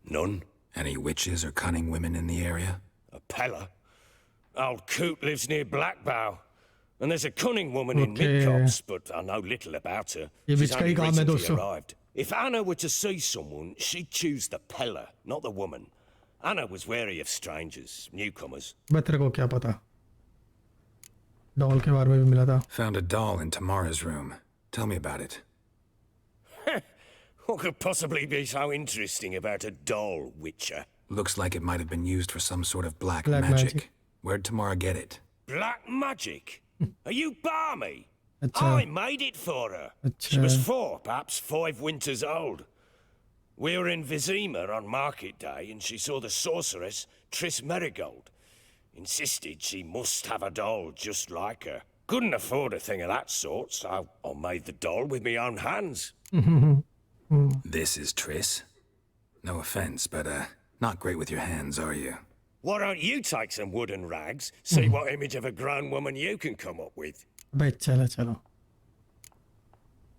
K: None.
B: Any witches or cunning women in the area?
K: A Pella. Old Coot lives near Blackbow. And there's a cunning woman in Midcops, but I know little about her. She's only recently arrived. If Anna were to see someone, she'd choose the Pella, not the woman. Anna was wary of strangers, newcomers.
A: तेरे को क्या पता? Doll के बारे में भी मिला था।
B: Found a doll in Tamara's room. Tell me about it.
K: What could possibly be so interesting about a doll, Witcher?
B: Looks like it might have been used for some sort of black magic. Where'd Tamara get it?
K: Black magic? Are you balmy? I made it for her. She was 4, perhaps 5 winters old. We were in Vizima on market day, and she saw the sorceress, Triss Merigold. Insisted she must have a doll just like her. Couldn't afford a thing of that sort, so I made the doll with my own hands.
B: This is Triss? No offense, but not great with your hands, are you?
K: Why don't you take some wooden rags, see what image of a grown woman you can come up with?
A: चलो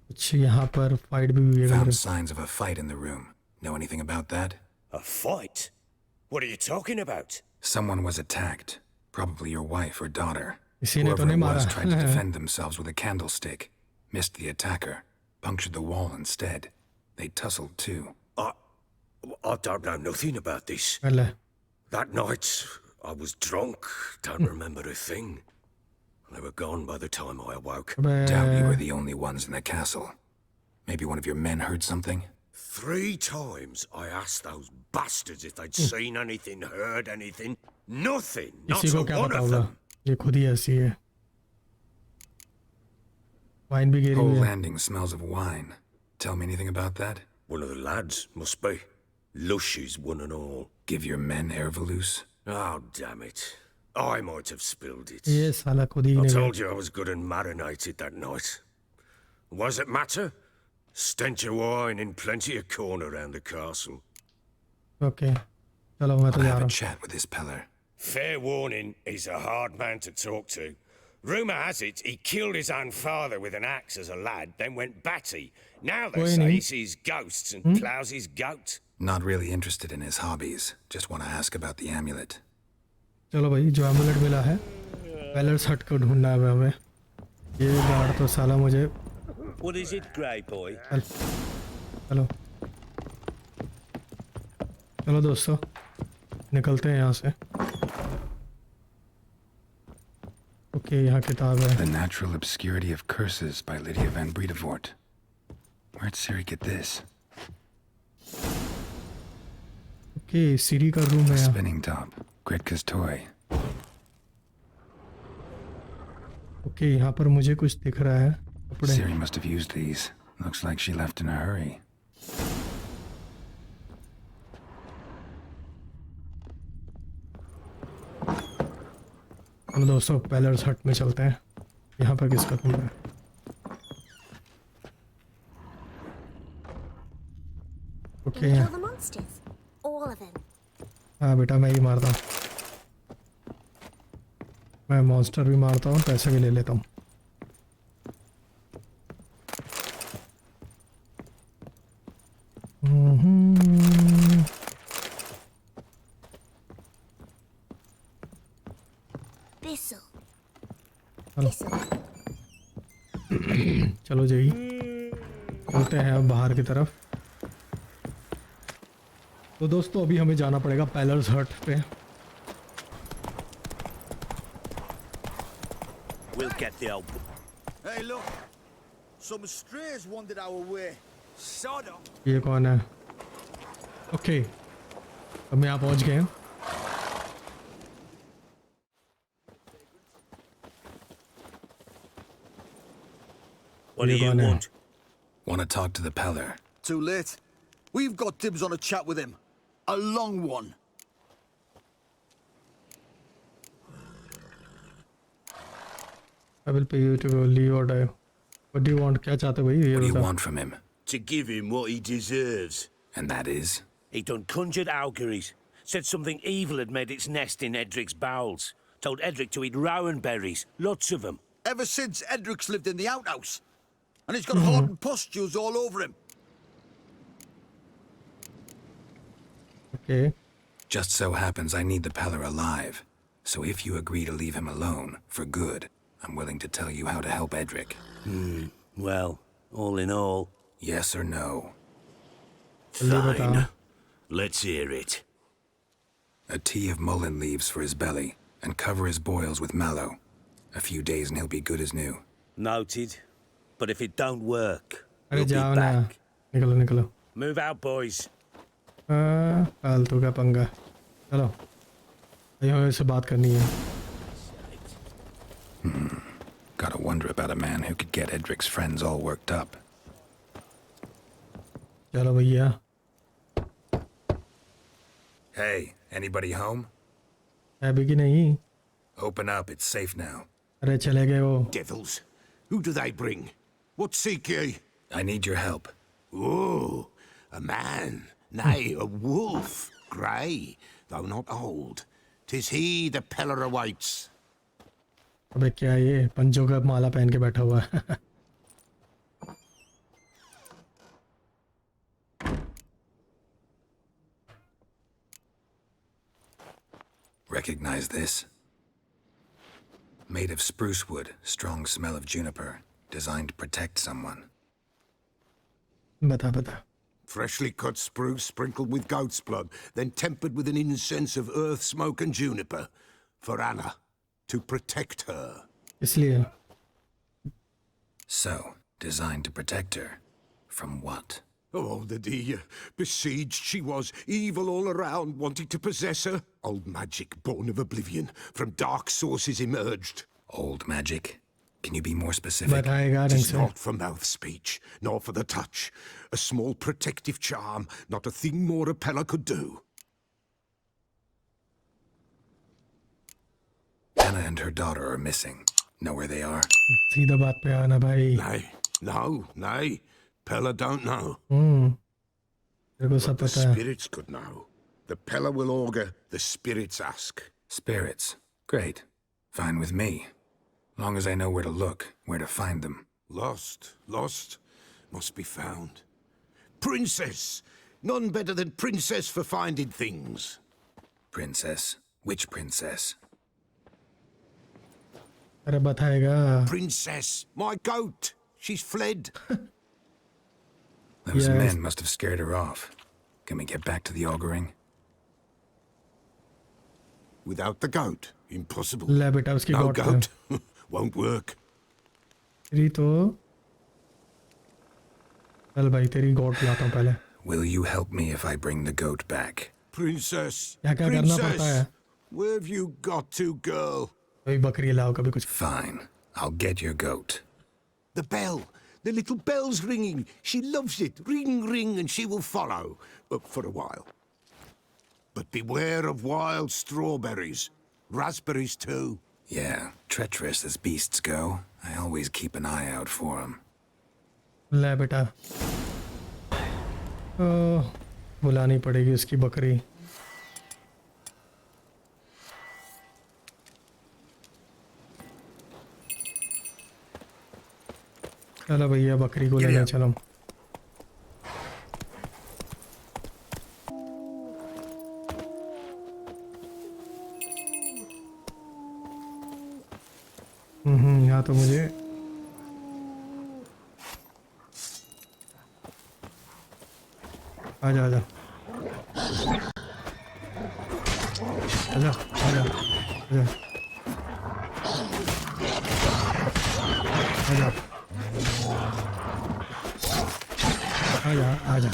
A: कुछ यहाँ पर fight भी हुई है।
B: Found signs of a fight in the room. Know anything about that?
K: A fight? What are you talking about?
B: Someone was attacked. Probably your wife or daughter.
A: किसी ने तो
B: Whoever
A: नहीं
B: it was
A: मारा।
B: tried to defend themselves with a candlestick. Missed the attacker. Punctured the wall instead. They tussled too.
K: I don't know nothing about this. That night, I was drunk. Don't remember a thing. They were gone by the time I awoke.
B: Doubt you were the only ones in the castle. Maybe one of your men heard something?
K: 3 times I asked those bastards if they'd seen anything, heard anything. Nothing. Not
A: किसी को
K: a
A: क्या
K: one
A: पता
K: of
A: होगा?
K: them.
A: ये खुद ही ऐसी है। Wine भी गिरी
B: Whole
A: हुई है।
B: landing smells of wine. Tell me anything about that?
K: One of the lads, must be. Lushes, one and all.
B: Give your men Ervalus?
K: Oh, damn it. I might have spilled it.
A: ये साला खुद ही
K: I
A: नहीं
K: told you I was good and marinated that night. What does it matter? Stench of wine in plenty of corn around the castle.
A: Okay, चलो मैं तो
B: I'll
A: जा
B: have
A: रहा
B: a
A: हूँ।
B: chat with this Peller.
K: Fair warning, he's a hard man to talk to. Rumour has it he killed his own father with an axe as a lad, then went batty. Now they say he sees ghosts and ploughs his goat.
B: Not really interested in his hobbies. Just want to ask about the amulet.
A: चलो भाई, जो emulate मिला है पेलर्स हट को ढूंढना है हमें। ये गार्ड तो साला मुझे।
K: What is it, grey boy?
A: चलो चलो दोस्तों, निकलते हैं यहाँ से। ओके, यहाँ किताब है।
B: The Natural Obscurity of Curses by Lydia van Bredevoort. Where'd Ciri get this?
A: Okay, Ciri का रूम है।
B: Spinning top. Gritka's toy.
A: Okay, यहाँ पर मुझे कुछ दिख रहा है। कपड़े।
B: Ciri must have used these. Looks like she left in a hurry.
A: चलो दोस्तों, पेलर्स हट में चलते हैं। यहाँ पर किसका कमरा है? Okay,
H: Kill the monsters, all of them.
A: हाँ बेटा, मैं ही मारता हूँ। मैं मॉन्स्टर भी मारता हूँ, पैसे भी ले लेता हूँ। चलो जी, चलते हैं अब बाहर की तरफ। तो दोस्तों, अभी हमें जाना पड़ेगा पेलर्स हट पे।
E: We'll get the old. Hey, look! Some strays wandered our way. Sod up.
A: ये कौन है? ओके, अब मैं यहाँ पहुँच गए हैं।
K: What do you want?
B: Want to talk to the Peller.
J: Too late. We've got dibs on a chat with him. A long one.
A: I will pay you to leave or die. What do you want? क्या चाहते हो भाई? ये
B: What do you
A: बता।
B: want from him?
E: To give him what he deserves.
B: And that is?
K: He done conjured auguries. Said something evil had made its nest in Edric's bowels. Told Edric to eat rowan berries. Lots of them.
J: Ever since Edric's lived in the outhouse. And he's got hardened pustules all over him.
A: Okay.
B: Just so happens I need the Peller alive. So if you agree to leave him alone, for good, I'm willing to tell you how to help Edric.
K: Well, all in all...
B: Yes or no?
K: Fine. Let's hear it.
B: A tea of mullein leaves for his belly, and cover his boils with mallow. A few days and he'll be good as new.
K: Noted. But if it don't work,
A: अरे
K: we'll be
A: जाओ ना,
K: back.
A: निकलो निकलो।
K: Move out, boys.
A: फालतू का पंगा। चलो, यहाँ से बात करनी है।
B: Gotta wonder about a man who could get Edric's friends all worked up.
A: चलो भैया।
B: Hey, anybody home?
A: है भी कि नहीं?
B: Open up, it's safe now.
A: अरे चले गए वो।
I: Devils. Who do they bring? What seek ye?
B: I need your help.
I: Oh, a man. Nay, a wolf. Grey, though not old. 'Tis he the Peller awaits.
A: अबे क्या ये पंचों का माला पहन के बैठा हुआ है।
B: Recognize this? Made of spruce wood, strong smell of juniper, designed to protect someone.
A: बता बता।
I: Freshly cut spruce sprinkled with goat's blood, then tempered with an incense of earth, smoke and juniper. For Anna, to protect her.
A: इसलिए।
B: So, designed to protect her. From what?
I: Oh, the dear. Besieged she was, evil all around, wanting to possess her. Old magic, born of oblivion, from dark sources emerged.
B: Old magic? Can you be more specific?
A: बताएगा ढंग
I: Tis
A: से।
I: not for mouth speech, nor for the touch. A small protective charm, not a thing more a Peller could do.
B: Anna and her daughter are missing. Know where they are?
A: सीधा बात पे आना भाई।
I: Nay. Peller don't know.
A: तेरे को सब
I: The
A: पता है।
I: spirits could know. The Peller will augur, the spirits ask.
B: Spirits. Great. Fine with me. Long as I know where to look, where to find them.
I: Lost. Must be found. Princess! None better than princess for finding things.
B: Princess? Which princess?
A: अरे बताएगा।
I: Princess! My goat! She's fled.
B: Those
A: Yes.
B: men must have scared her off. Can we get back to the auguring?
I: Without the goat, impossible.
A: ले बेटा उसकी
I: No
A: God
I: goat. Won't work.
A: तेरी तो चल भाई तेरी गॉड लाता हूँ पहले।
B: Will you help me if I bring the goat back?
I: Princess!
A: क्या क्या करना पड़ता है?
I: Where have you got to, girl?
A: कभी बकरी लाओ कभी कुछ।
B: Fine. I'll get your goat.
I: The bell. The little bell's ringing. She loves it. Ring, ring, and she will follow. For a while. But beware of wild strawberries. Raspberries, too.
B: Yeah, treacherous as beasts go. I always keep an eye out for them.
A: ले बेटा। बुलानी पड़ेगी उसकी बकरी। चलो भैया बकरी को लेने चलो। यहाँ तो मुझे आजा आजा आजा आजा आजा आजा आजा आजा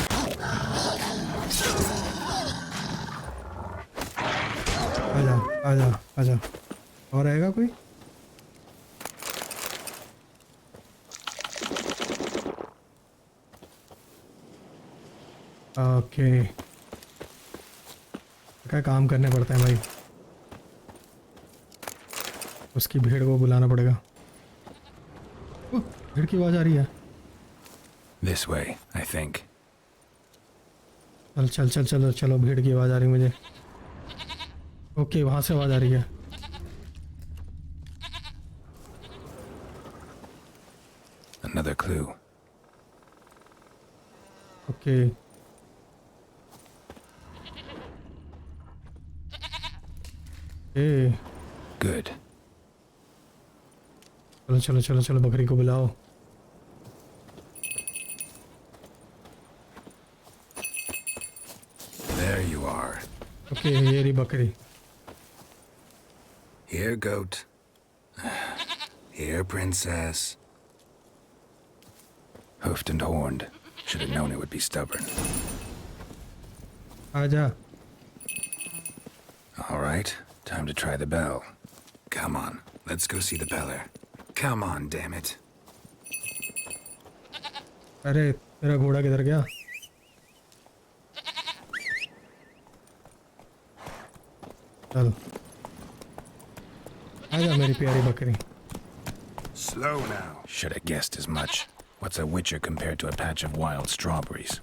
A: आजा आजा आजा और आएगा कोई? ओके क्या काम करने पड़ता है भाई। उसकी भीड़ को बुलाना पड़ेगा। भीड़ की आवाज आ रही है।
B: This way, I think.
A: चल चल चल चलो चलो, भीड़ की आवाज आ रही मुझे। ओके, वहां से आवाज आ रही है।
B: Another clue.
A: ओके ए
B: Good.
A: चलो चलो चलो चलो, बकरी को बुलाओ।
B: There you are.
A: ओके, ये रही बकरी।
B: Here, goat. Here, princess. Hoofed and horned. Should have known it would be stubborn.
A: आजा।
B: All right, time to try the bell. Come on, let's go see the beller. Come on, damn it.
A: अरे मेरा घोड़ा किधर गया? चल आजा मेरी प्यारी बकरी।
B: Slow now. Should have guessed as much. What's a witcher compared to a patch of wild strawberries?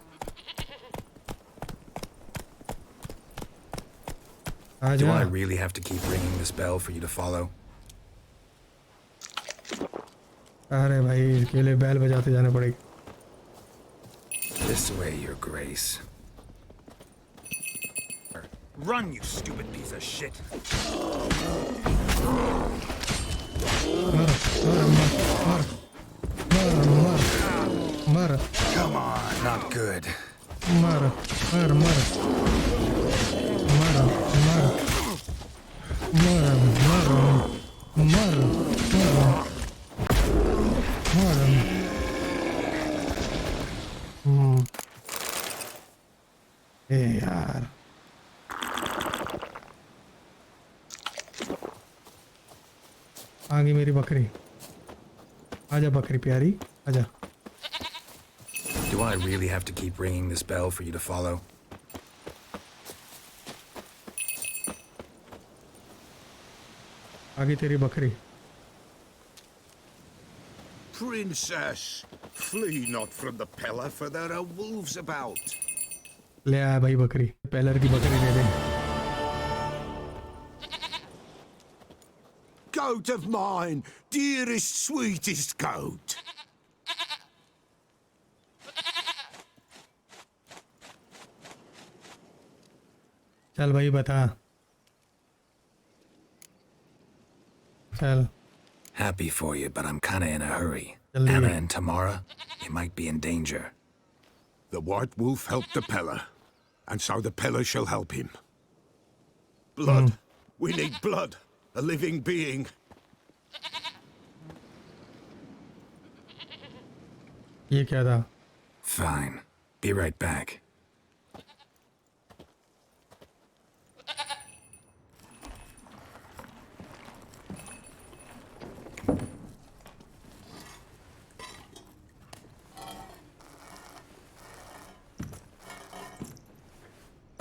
B: Do I really have to keep ringing this bell for you to follow?
A: अरे भाई, इसके लिए बैल बजाते जाने पड़ेगी।
B: This way, your grace.
J: Run, you stupid piece of shit.
A: मर।
B: Come on, not good.
A: मर मर मर मर मर मर मर मर मर मर। ए यार, आ गई मेरी बकरी। आजा बकरी प्यारी, आजा।
B: Do I really have to keep ringing this bell for you to follow?
A: आ गई तेरी बकरी।
I: Princess, flee not from the pillar, for there are wolves about.
A: ले आया भाई बकरी, पेलर की बकरी ले ले।
I: Goat of mine, dearest, sweetest goat.
A: चल भाई बता, चल।
B: Happy for you, but I'm kinda in a hurry.
A: Jaldhi.
B: Anna and Tamara, you might be in danger.
I: The white wolf helped the pillar, and so the pillar shall help him. Blood. We need blood. A living being.
A: ये क्या था?
B: Fine. Be right back.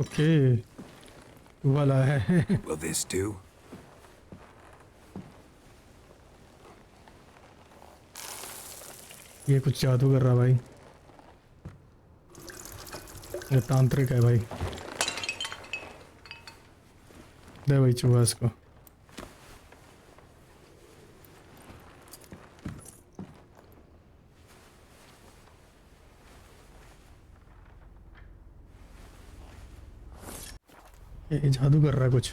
A: Okay, वाला है।
B: Will this do?
A: ये कुछ जादू कर रहा भाई, ये तांत्रिक है भाई। दे भाई चूहा इसको। ये जादू कर रहा है कुछ।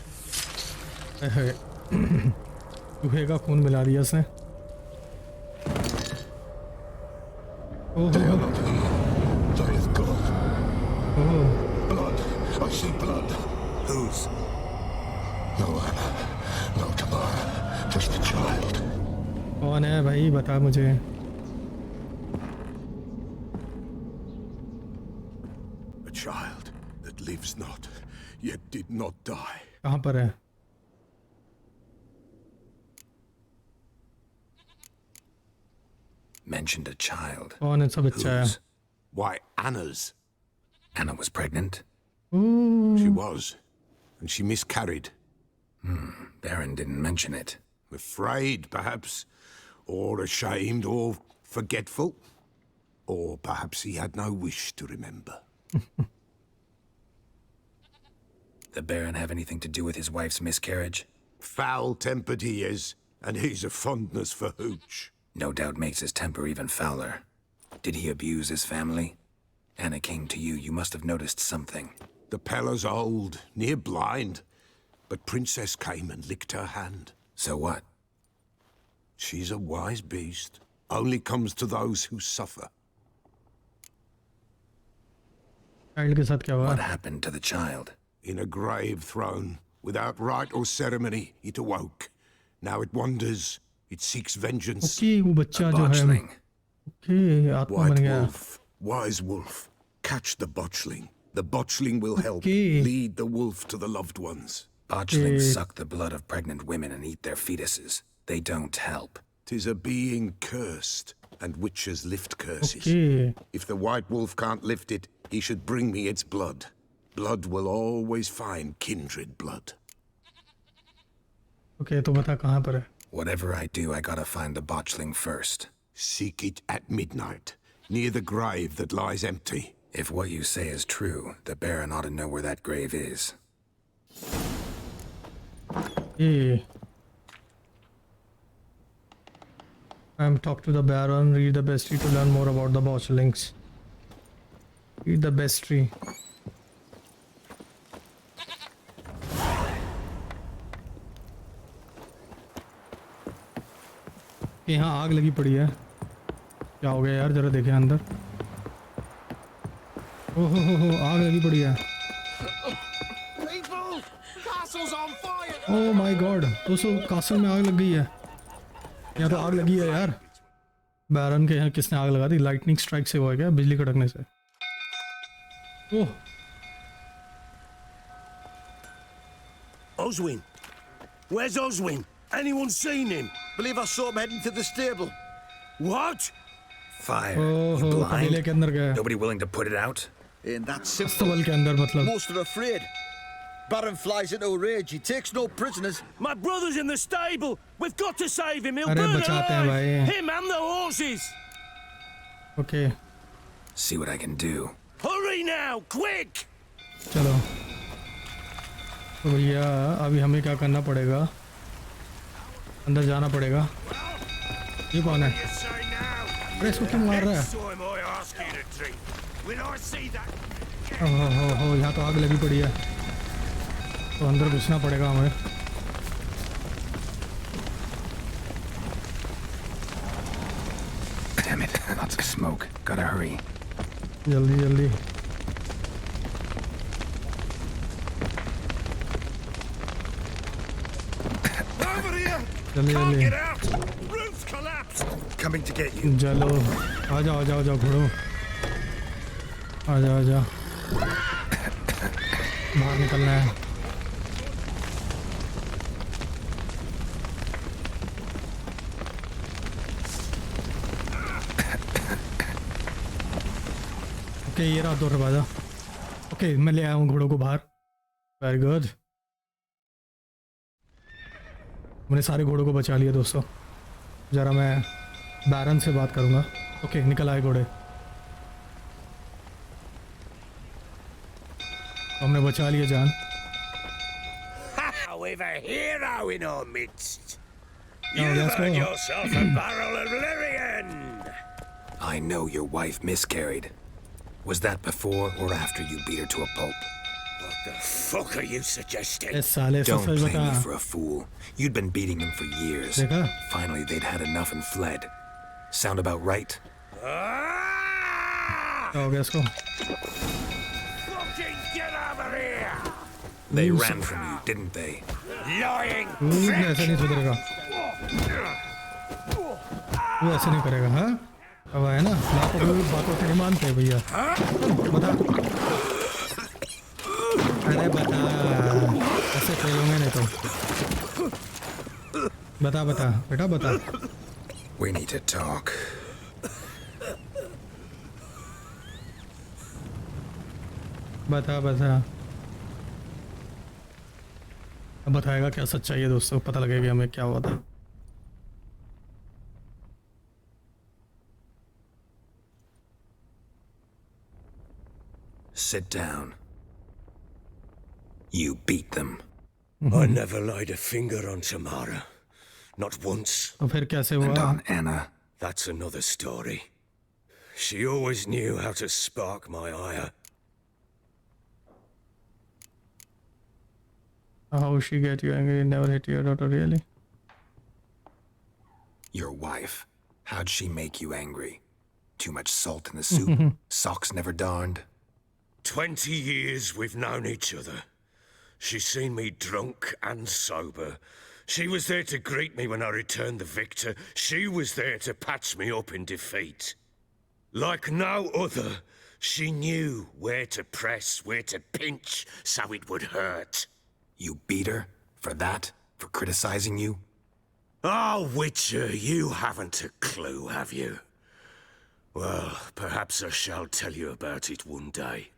A: चूहे का खून मिला दिया इसने।
I: There is God.
A: Oh,
I: Blood. I see blood.
B: Whose?
I: No one. No Tamara. Just a child.
A: कौन है भाई, बता मुझे।
I: A child that lives not, yet did not die.
A: कहाँ पर है?
B: Mentioned a child.
A: कौन है? सब अच्छा है।
B: Whose?
I: Why, Anna's.
B: Anna was pregnant?
I: She was. And she miscarried.
B: Baron didn't mention it.
I: Afraid, perhaps. Or ashamed, or Forgetful? Or perhaps he had no wish to remember.
B: The Baron have anything to do with his wife's miscarriage?
I: Foul-tempered he is, and he's a fondness for hooch.
B: No doubt makes his temper even fouler. Did he abuse his family? Anna came to you. You must have noticed something.
I: The Pella's old, near blind, but Princess came and licked her hand.
B: So what?
I: She's a wise beast. Only comes to those who suffer.
B: What happened to the child?
I: In a grave thrown. Without rite or ceremony, it awoke. Now it wanders. It seeks vengeance.
A: Okay, वो बच्चा जो है
B: botchling.
A: Okay, आत्मा
I: White
A: बन गया
I: wolf, wise wolf, catch the botchling. The botchling will help
A: Okay.
I: lead the wolf to the loved ones.
B: Botchlings suck the blood of pregnant women and eat their fetuses. They don't help.
I: 'Tis a being cursed, and witches lift curses.
A: Okay.
I: If the white wolf can't lift it, he should bring me its blood. Blood will always find kindred blood.
A: Okay, तो बता कहाँ पर है?
B: Whatever I do, I gotta find the botchling first.
I: Seek it at midnight, near the grave that lies empty.
B: If what you say is true, the Baron ought to know where that grave is.
A: Yeah. Talk to the Baron, read the bestiary to learn more about the botchlings. Read the bestiary. यहाँ आग लगी पड़ी है क्या हो गया यार जरा देखें अंदर ओहो आग लगी पड़ी है ओह माय गॉड दोस्तों कासल में आग लग गई है यहाँ तो आग लगी है यार बैरन के यहाँ किसने आग लगा दी लाइटनिंग स्ट्राइक से हुआ है क्या बिजली कड़कने से ओह
E: Oswin! Where's Oswin? Anyone seen him? Believe I saw him heading to the stable. What?
B: Fire. You blind?
A: कबीले के अंदर गया
B: Nobody willing to put it out?
E: Ain't that simple?
A: अस्तबल के अंदर मतलब
J: Most are afraid. Baron flies into a rage. He takes no prisoners.
K: My brother's in the stable. We've got to save him. He'll
A: अरे
K: burn
A: बचाते हैं
K: alive.
A: भाई
K: Him and the horses.
A: Okay
B: See what I can do.
K: Hurry now, quick!
A: चलो तो भैया अभी हमें क्या करना पड़ेगा अंदर जाना पड़ेगा ये कौन है अरे इसको क्यों मार रहा है हो यहाँ तो आग लगी पड़ी है तो अंदर घुसना पड़ेगा हमें
B: Damn it, lots of smoke. Gotta hurry.
A: जल्दी जल्दी जल्दी
E: Coming to get you.
A: चलो आ जाओ घोड़ो आ जाओ बाहर निकलना है ओके ये रहा दरवाजा ओके मैं ले आया हूँ घोड़ों को बाहर वेरी गुड मैंने सारे घोड़ों को बचा लिया दोस्तों ज़रा मैं बैरन से बात करूँगा ओके निकल आए घोड़े हमने बचा लिया जान
K: We've a hero in our midst.
A: Oh,
K: You've
A: let's
K: earned
A: go.
K: yourself a barrel of Lyrian.
B: I know your wife miscarried. Was that before or after you beat her to a pulp?
K: What the fuck are you suggesting?
A: ए साले से
B: Don't
A: such
B: play
A: बता
B: me for a fool. You'd been beating them for years.
A: देखा
B: Finally, they'd had enough and fled. Sound about right?
K: Ah!
A: क्या हो गया इसको
K: Fucking get over here!
B: They ran from you, didn't they?
K: Lying!
A: ऐसे नहीं सुधरेगा वो ऐसे नहीं करेगा हाँ अब है ना बातों से नहीं मानते भैया बता अरे बता ऐसे खेलोगे नहीं तो बता बेटा बता
B: We need to talk.
A: बता अब बताएगा क्या सच्चाई है दोस्तों पता लगेगा हमें क्या हुआ था
B: Sit down. You beat them.
K: I never laid a finger on Tamara. Not once.
A: तो फिर कैसे हुआ?
B: And on Anna.
K: That's another story. She always knew how to spark my ire.
A: How she get you angry? Never hit your daughter, really?
B: Your wife. How'd she make you angry? Too much salt in the soup? Socks never darned?
K: 20 years we've known each other. She's seen me drunk and sober. She was there to greet me when I returned the victor. She was there to patch me up in defeat. Like no other, she knew where to press, where to pinch, so it would hurt.
B: You beat her? For that? For criticizing you?
K: Oh, Witcher, you haven't a clue, have you? Well, perhaps I shall tell you about it one day.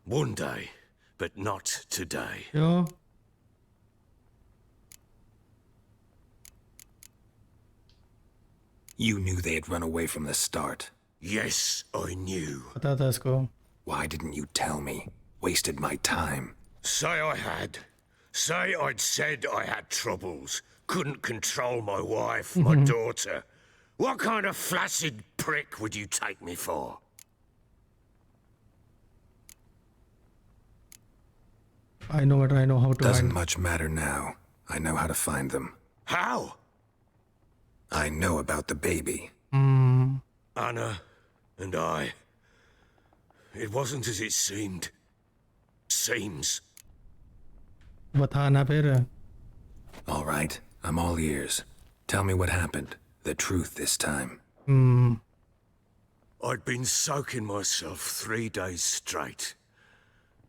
K: One day, but not today.
A: Yeah.
B: You knew they had run away from the start.
K: Yes, I knew.
A: पता था इसको.
B: Why didn't you tell me? Wasted my time.
K: Say I had. Say I'd said I had troubles. Couldn't control my wife, my daughter. What kind of flaccid prick would you take me for?
A: I know what I know how to.
B: Doesn't much matter now. I know how to find them.
K: How?
B: I know about the baby.
K: Anna and I. It wasn't as it seemed. Seems.
A: बताना फिर.
B: All right, I'm all ears. Tell me what happened. The truth this time.
K: I'd been soaking myself 3 days straight.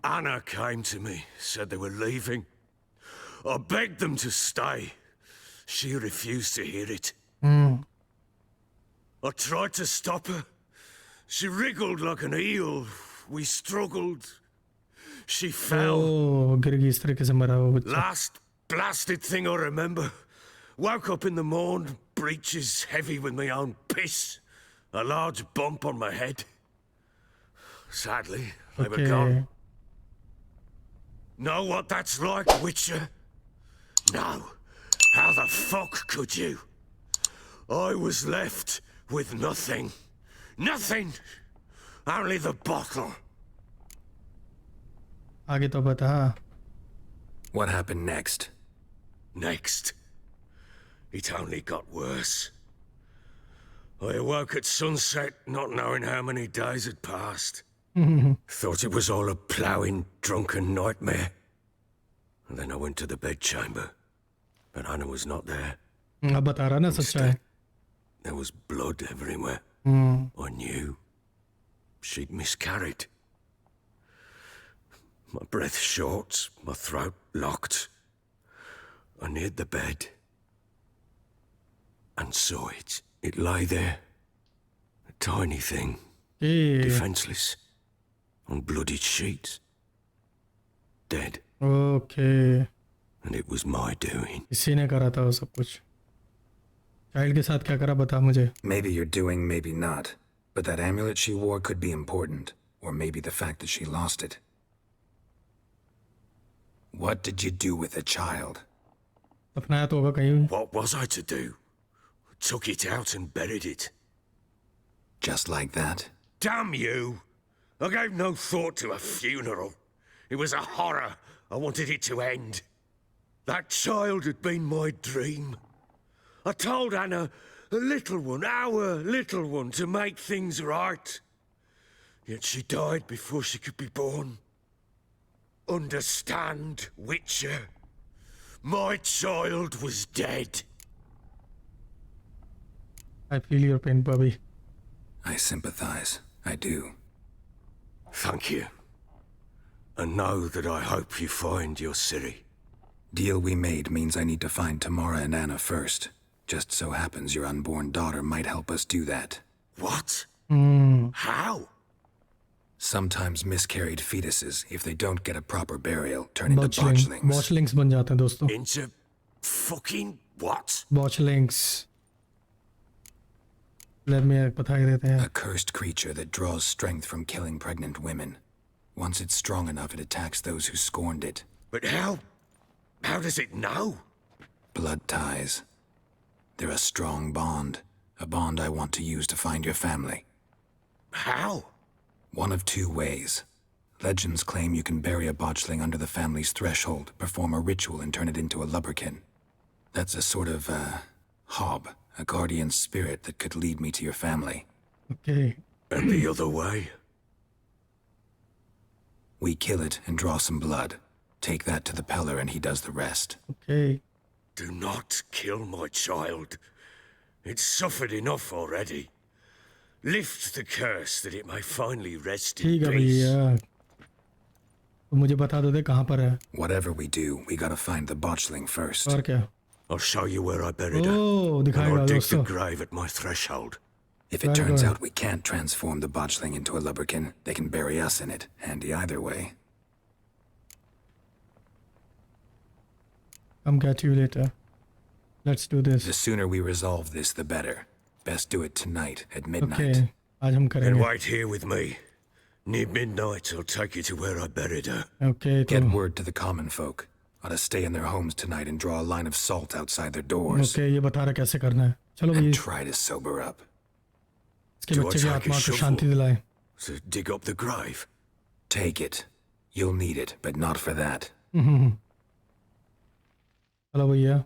K: Anna came to me, said they were leaving. I begged them to stay. She refused to hear it. I tried to stop her. She wriggled like an eel. We struggled. She fell.
A: Oh, गिर गई इस तरीके से मरा वो बच्चा.
K: Last blasted thing I remember. Woke up in the morn, breeches heavy with my own piss. A large bump on my head. Sadly, they were gone. Know what that's like, Witcher? No. How the fuck could you? I was left with nothing. Nothing! Only the bottle.
A: आगे तो बता.
B: What happened next?
K: Next. It only got worse. I awoke at sunset, not knowing how many days had passed. Thought it was all a ploughing, drunken nightmare. And then I went to the bedchamber, but Anna was not there.
A: अब बता रहा ना सच्चा है.
K: There was blood everywhere. I knew. She'd miscarried. My breath short, my throat locked. I neared the bed and saw it. It lay there, a tiny thing, defenseless, on bloodied sheets, dead.
A: Okay.
K: And it was my doing.
A: इसी ने करा था वो सब कुछ. Child के साथ क्या करा बता मुझे.
B: Maybe you're doing, maybe not. But that amulet she wore could be important. Or maybe the fact that she lost it. What did you do with the child?
A: अपनाया तो होगा कहीं.
K: What was I to do? Took it out and buried it.
B: Just like that?
K: Damn you! I gave no thought to a funeral. It was a horror. I wanted it to end. That child had been my dream. I told Anna, a little one, our little one, to make things right. Yet she died before she could be born. Understand, Witcher? My child was dead.
A: I feel your pain, Bobby.
B: I sympathize. I do.
K: Thank you. And know that I hope you find your Ciri.
B: Deal we made means I need to find Tamara and Anna first. Just so happens your unborn daughter might help us do that.
K: What? How?
B: Sometimes miscarried fetuses, if they don't get a proper burial, turn into botchlings.
A: Botchlings बन जाते हैं दोस्तों.
K: Into fucking what?
A: Botchlings. Let me बता ही देते हैं.
B: A cursed creature that draws strength from killing pregnant women. Once it's strong enough, it attacks those who scorned it.
K: But how? How does it know?
B: Blood ties. They're a strong bond. A bond I want to use to find your family.
K: How?
B: One of two ways. Legends claim you can bury a botchling under the family's threshold, perform a ritual, and turn it into a lubberkin. That's a sort of, hob, a guardian spirit that could lead me to your family.
A: Okay.
K: And the other way?
B: We kill it and draw some blood. Take that to the Peller and he does the rest.
A: Okay.
K: Do not kill my child. It's suffered enough already. Lift the curse that it may finally rest in
A: ठीक है
K: peace.
A: भैया तो मुझे बता दो दे कहाँ पर है
B: Whatever we do, we gotta find the botchling first.
A: और क्या
K: I'll show you where I buried her.
A: O
K: And
A: दिखाएगा
K: I'll dig the
A: दोस्तों
K: grave at my threshold.
B: If it turns out we can't transform the botchling into a lubberkin, they can bury us in it. Handy either way.
A: Come get you later. Let's do this.
B: The sooner we resolve this, the better. Best do it tonight at midnight.
A: Okay. आज हम
K: And
A: करेंगे.
K: wait here with me. Near midnight, I'll take you to where I buried her.
A: Okay. तो
B: Get word to the common folk. Ought to stay in their homes tonight and draw a line of salt outside their doors.
A: Okay ये बता रहा कैसे करना है. चलो
B: And
A: भाई
B: try to sober up.
A: इसके
K: Do I
A: बच्चे की
K: take a
A: आत्मा को
K: shovel?
A: शांति दिलाए.
K: To dig up the grave.
B: Take it. You'll need it, but not for that.
A: चलो भैया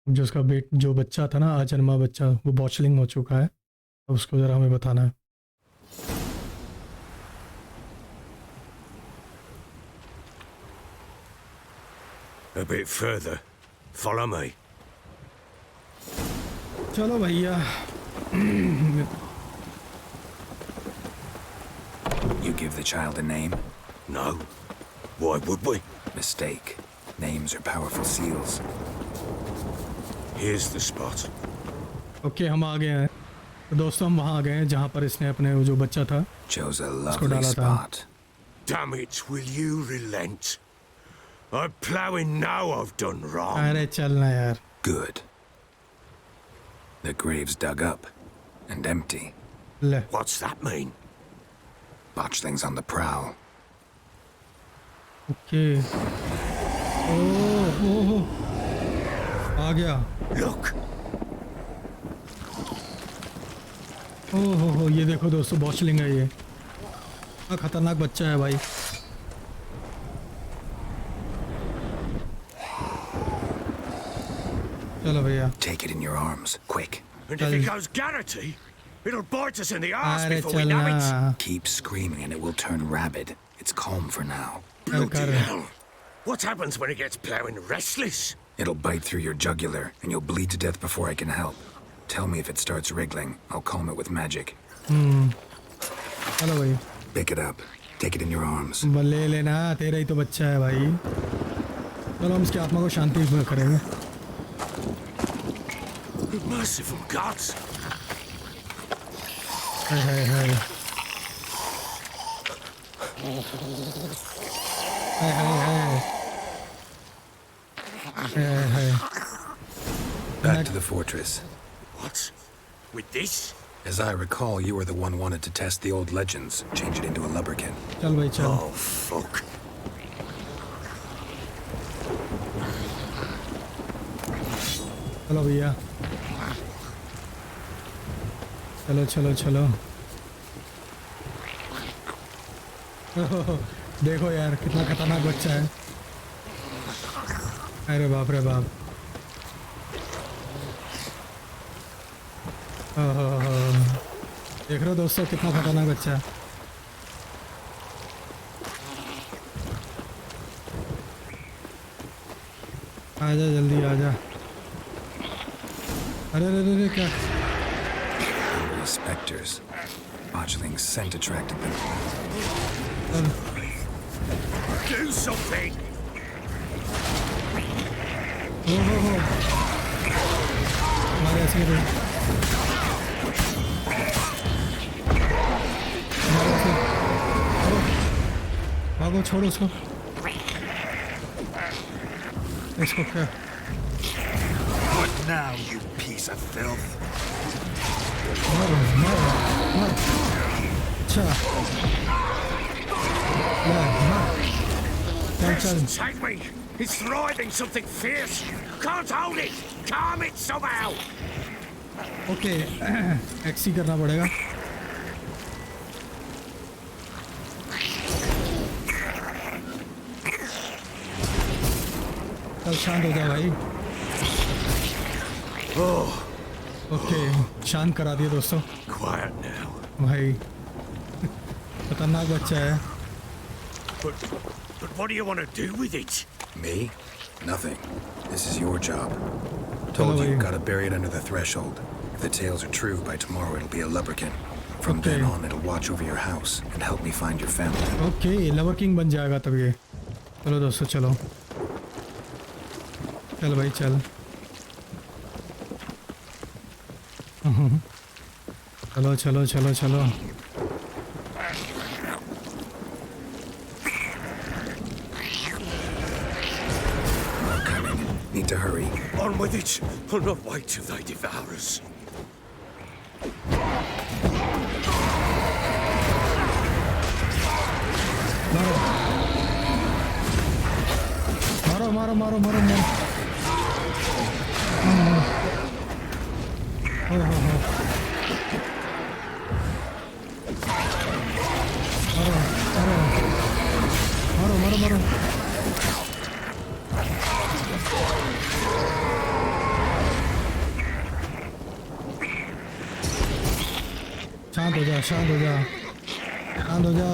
A: जो उसका जो बच्चा था ना अजन्मा बच्चा वो बॉचलिंग हो चुका है अब उसको जरा हमें बताना है.
K: A bit further. Follow me.
A: चलो भैया
B: You give the child a name?
K: No. Why would we?
B: Mistake. Names are powerful seals.
K: Here's the spot.
A: Okay हम आ गए हैं तो दोस्तों हम वहाँ आ गए हैं जहाँ पर इसने अपने वो जो बच्चा था
B: Chose a
A: उसको
B: lovely
A: डाला था.
B: spot.
K: Damn it, will you relent? I'm ploughing now I've done wrong.
A: अरे चलना यार.
B: Good. The grave's dug up and empty.
A: ले
K: What's that mean?
B: Botchling's on the prowl.
A: Okay oh आ गया.
K: Look.
A: ओह ये देखो दोस्तों बॉचलिंग है ये. खतरनाक बच्चा है भाई. चलो भैया.
B: Take it in your arms, quick.
K: And if it goes garrity, it'll bite us in the arse
A: अरे
K: before we know it.
A: चलना.
B: Keep screaming and it will turn rabid. It's calm for now.
K: Bloody hell. What happens when it gets ploughing restless?
B: It'll bite through your jugular and you'll bleed to death before I can help. Tell me if it starts wriggling. I'll calm it with magic.
A: चलो भाई.
B: Pick it up. Take it in your arms.
A: ले लेना तेरा ही तो बच्चा है भाई. चलो हम इसकी आत्मा को शांति करेंगे.
K: Merciful gods.
A: Hi hi hi. Hi hi hi. Hi hi.
B: Back to the fortress.
K: What? With this?
B: As I recall, you were the one wanted to test the old legends, change it into a lubberkin.
A: चल भाई चल.
K: Oh, fuck.
A: चलो भैया. चलो चलो चलो. देखो यार कितना खतरनाक बच्चा है. अरे बाप रे बाप. देख रहे हो दोस्तों कितना खतरनाक बच्चा है. आजा जल्दी आजा. अरे अरे अरे क्या.
B: Hungry specters. Botchling's scent attracted them.
K: Do something!
A: हमारे ऐसे ही भागो छोड़ो उसको. इसको क्या.
J: What now, you piece of filth?
A: मारो मारो मारो. अच्छा
K: Take me! It's thriving something fierce! Can't hold it! Calm it somehow!
A: Okay Axii करना पड़ेगा. चल शांत हो जा भाई. ओके शांत करा दिया दोस्तों.
K: Quiet now.
A: भाई खतरनाक बच्चा है.
K: But what do you want to do with it?
B: Me? Nothing. This is your job. Told you, gotta bury it under the threshold. If the tales are true, by tomorrow it'll be a lubberkin. From then on, it'll watch over your house and help me find your family.
A: Okay, lover king बन जाएगा तब ये. चलो दोस्तों चलो. चल भाई चल. चलो चलो चलो चलो.
B: Need to hurry.
K: On with it! I'll not wait till they devour us.
A: मारो मारो मारो मारो मारो. मारो मारो मारो मारो. शांत हो जा शांत हो जा शांत हो जा.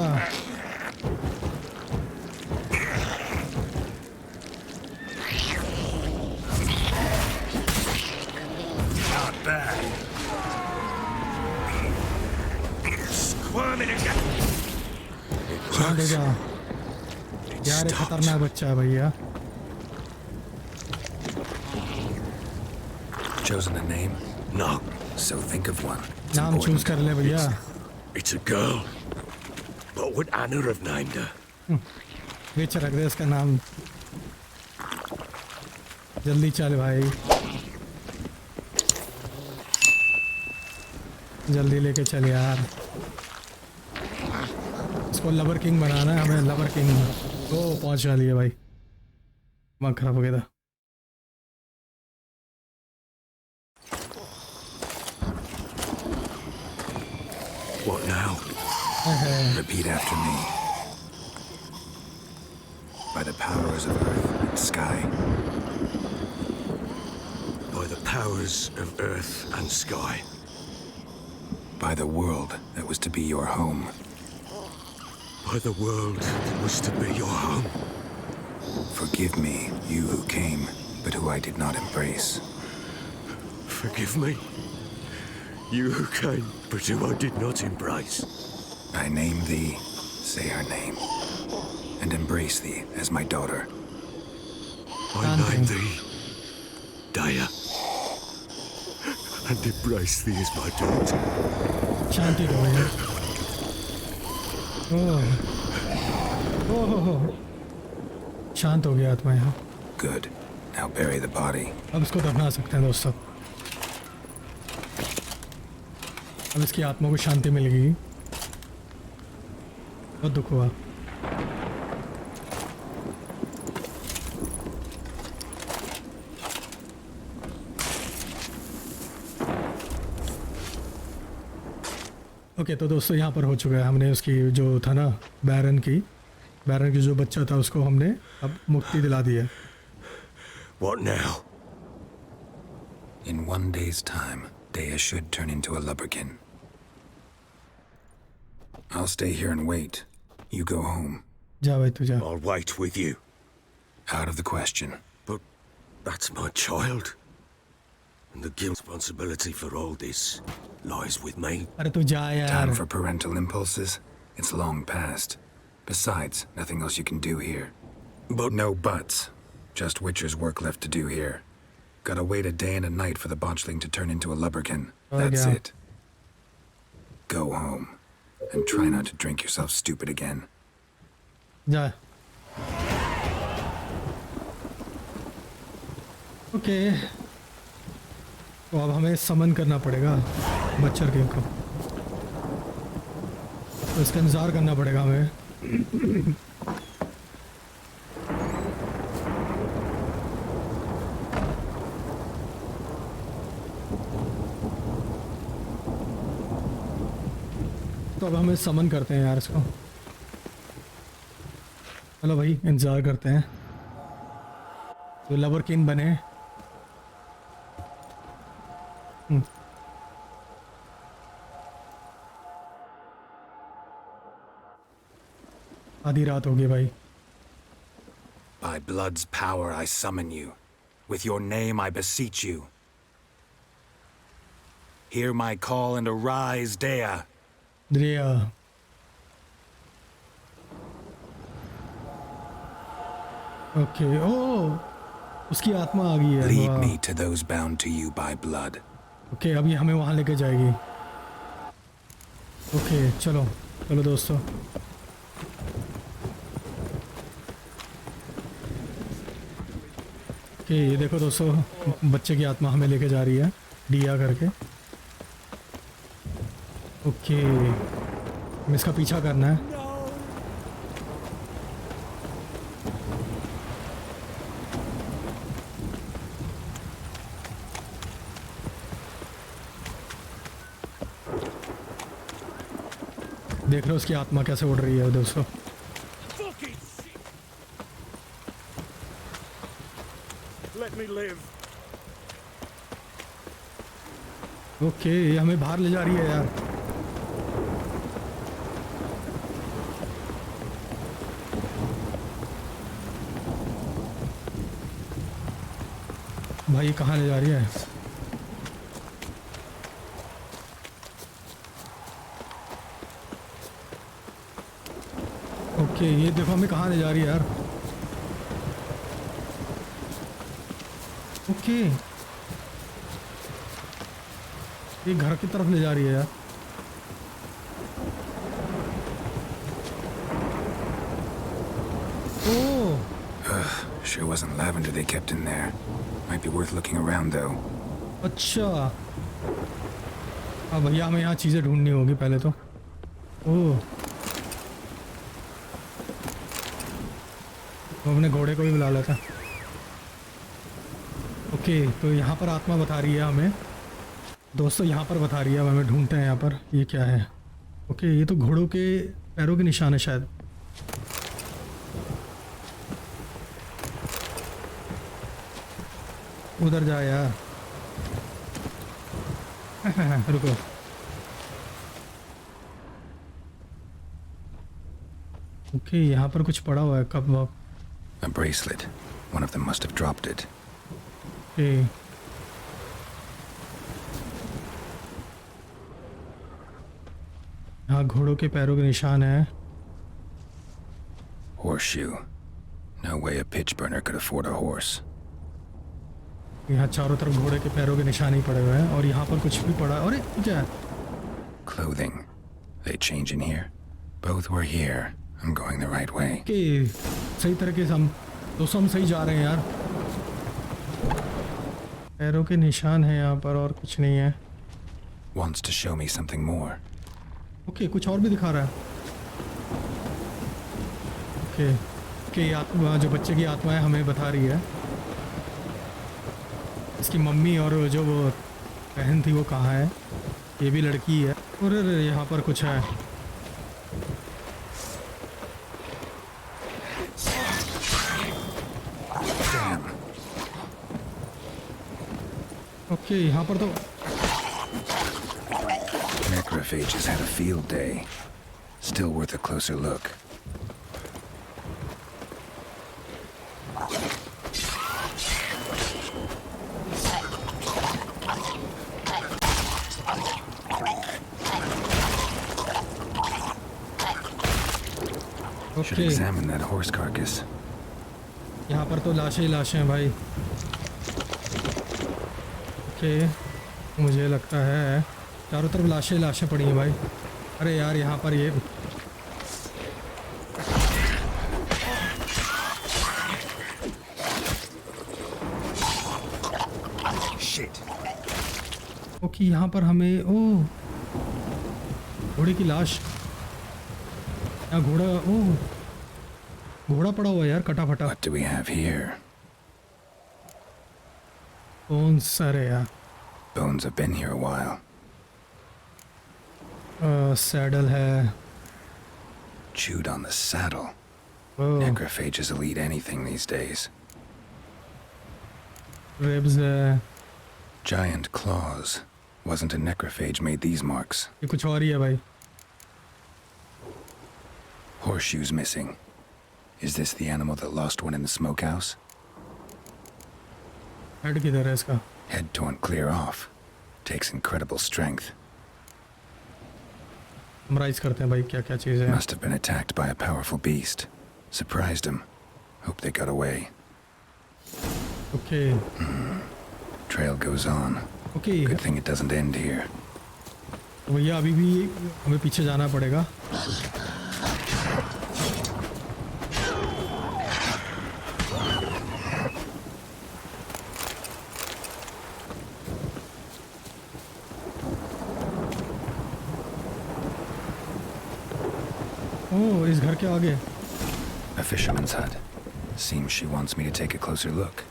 K: Not bad. Squirming again.
A: शांत हो जा यार. ये खतरनाक बच्चा है भैया.
B: Chosen a name?
K: No.
B: So think of one.
A: नाम चूज कर ले भैया.
K: It's a girl. What would Anna have named her?
A: बीच रख दे इसका नाम. जल्दी चल भाई. जल्दी लेके चल यार. इसको लवर किंग बनाना है हमें. Lover king. ओ पहुंच वाली है भाई. दिमाग खराब हो गया था.
K: What now?
B: Repeat after me. By the powers of earth and sky.
K: By the powers of earth and sky.
B: By the world that was to be your home.
K: By the world that was to be your home.
B: Forgive me, you who came, but who I did not embrace.
K: Forgive me. You who came, but who I did not embrace.
B: I name thee, say her name, and embrace thee as my daughter.
K: I name thee, Daya, and embrace thee as my daughter.
A: शांति रहो यार. शांत हो गया आत्मा यहाँ.
B: Good. Now bury the body.
A: अब इसको दफना सकते हैं दोस्तों. अब इसकी आत्मा को शांति मिल गई. बहुत दुख हुआ. ओके तो दोस्तों यहाँ पर हो चुका है. हमने उसकी जो था ना बैरन की जो बच्चा था उसको हमने अब मुक्ति दिला दी है.
K: What now?
B: In 1 day's time, Daya should turn into a lubberkin. I'll stay here and wait. You go home.
A: जा भाई तू जा.
K: I'll wait with you.
B: Out of the question.
K: But that's my child. And the guilt responsibility for all this lies with me.
A: अरे तू जा यार.
B: Time for parental impulses? It's long past. Besides, nothing else you can do here.
K: But
B: no buts. Just Witcher's work left to do here. Gotta wait a day and a night for the botchling to turn into a lubberkin. That's it. Go home. And try not to drink yourself stupid again.
A: जा. Okay तो अब हमें समन करना पड़ेगा बच्चर king को. तो इसका इंतज़ार करना पड़ेगा हमें. तो अब हमें समन करते हैं यार इसको। चलो भाई इंतज़ार करते हैं तो लवर किंग बने। आधी रात हो गई भाई।
B: By blood's power I summon you. With your name I beseech you. Hear my call and arise, Dea.
A: Dea. Okay. Oh, उसकी आत्मा आ गई है।
B: Lead me to those bound to you by blood.
A: Okay, अब ये हमें वहाँ लेके जाएगी। Okay, चलो चलो दोस्तों। Okay, ये देखो दोस्तों, बच्चे की आत्मा हमें लेके जा रही है डिया करके। ओके, हमें इसका पीछा करना है। देख रहे हो उसकी आत्मा कैसे उड़ रही है दोस्तों। ओके, ये हमें बाहर ले जा रही है यार। भाई कहाँ ले जा रही है? ओके, ये देखो हमें कहाँ ले जा रही है यार। ओके, ये घर की तरफ ले जा रही है यार।
B: Sure wasn't lavender they kept in there. Might be worth looking around though.
A: अच्छा, हाँ भैया हमें यहाँ चीज़ें ढूंढनी होगी पहले तो। ओह, तो अपने घोड़े को भी बुला लेता। ओके, तो यहाँ पर आत्मा बता रही है हमें दोस्तों, यहाँ पर बता रही है हमें, ढूंढते हैं यहाँ पर। ये क्या है? ओके, ये तो घोड़ों के पैरों के निशान है शायद। उधर जा यार। रुको, ओके, यहाँ पर कुछ पड़ा हुआ है। कब वहाँ?
B: A bracelet. One of them must have dropped it.
A: Okay, यहाँ घोड़ों के पैरों के निशान है।
B: Horseshoe. No way a pitch burner could afford a horse.
A: यहाँ चारों तरफ घोड़े के पैरों के निशान ही पड़े हुए हैं और यहाँ पर कुछ भी पड़ा। अरे क्या है?
B: Clothing. They change in here. Both were here. I'm going the right way.
A: कि सही तरीके से हम दोस्तों हम सही जा रहे हैं यार। पैरों के निशान है यहाँ पर और कुछ नहीं है।
B: Wants to show me something more.
A: Okay, कुछ और भी दिखा रहा है। ओके, कि आत्मा, जो बच्चे की आत्मा है हमें बता रही है इसकी मम्मी और जो वो बहन थी वो कहाँ है। ये भी लड़की है। और यहाँ पर कुछ है। ओके, यहाँ पर तो
B: Necrophages had a field day. Still worth a closer look. Should examine that horse carcass.
A: यहाँ पर तो लाशें ही लाशें हैं भाई। ओके, मुझे लगता है चारों तरफ लाशें लाशें पड़ी हैं भाई। अरे यार, यहाँ पर ये ओके, यहाँ पर हमें घोड़े की लाश यहाँ घोड़ा, ओह घोड़ा पड़ा हुआ है यार, कटा फटा।
B: What do we have here?
A: कौन सा रे यार?
B: Bones have been here a while.
A: Saddle है।
B: Chewed on the saddle.
A: Oh.
B: Necrophages will eat anything these days.
A: Ribs है।
B: Giant claws. Wasn't a necrophage made these marks.
A: ये कुछ और ही है भाई।
B: Horseshoes missing. Is this the animal that lost one in the smokehouse?
A: Head किधर है इसका?
B: Head torn clear off. Takes incredible strength.
A: Summarise करते हैं भाई क्या क्या चीज़ है।
B: Must have been attacked by a powerful beast. Surprised him. Hope they got away.
A: Okay.
B: Trail goes on.
A: Okay.
B: Good thing it doesn't end here.
A: तो भैया अभी भी हमें पीछे जाना पड़ेगा। ओह इस घर के आगे।
B: A fisherman's hut. Seems she wants me to take a closer look.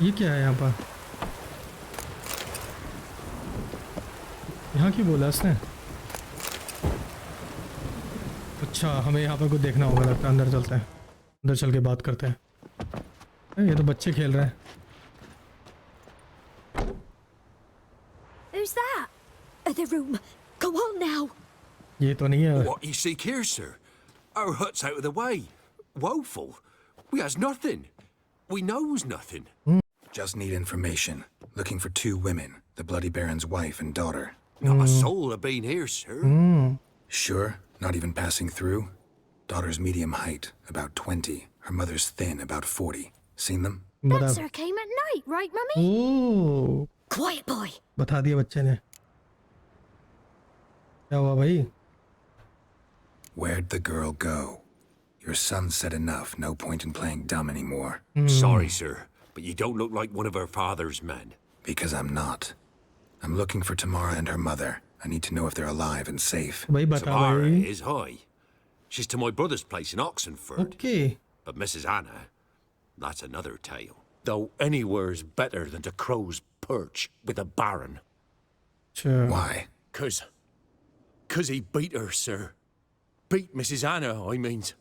A: ये क्या है यहाँ पर? यहाँ क्यों बोला इसने? अच्छा हमें यहाँ पर कुछ देखना होगा लगता है। अंदर चलते हैं, अंदर चल के बात करते हैं। ये तो बच्चे खेल रहे हैं।
F: Who's that? The room. Go on now.
A: ये तो नहीं है।
K: What you seek here, sir? Our hut's out of the way. Woeful. We has nothing. We knows nothing.
B: Just need information. Looking for two women, the Bloody Baron's wife and daughter.
K: Not a soul have been here, sir.
B: Sure? Not even passing through? Daughter's medium height, about 20. Her mother's thin, about 40. Seen them?
F: That sir came at night, right, Mummy?
A: Oh
F: Quiet, boy.
A: बता दिया बच्चे ने। क्या हुआ भाई?
B: Where'd the girl go? Your son said enough. No point in playing dumb anymore.
K: Sorry, sir, but you don't look like one of her father's men.
B: Because I'm not. I'm looking for Tamara and her mother. I need to know if they're alive and safe.
A: भाई बता
K: Tamara
A: भाई।
K: is high. She's to my brother's place in Oxenford.
A: Okay.
K: But Mrs. Anna, that's another tale. Though anywhere's better than to crow's perch with a baron.
A: Sure.
B: Why?
K: 'Cause he beat her, sir. Beat Mrs. Anna, I means.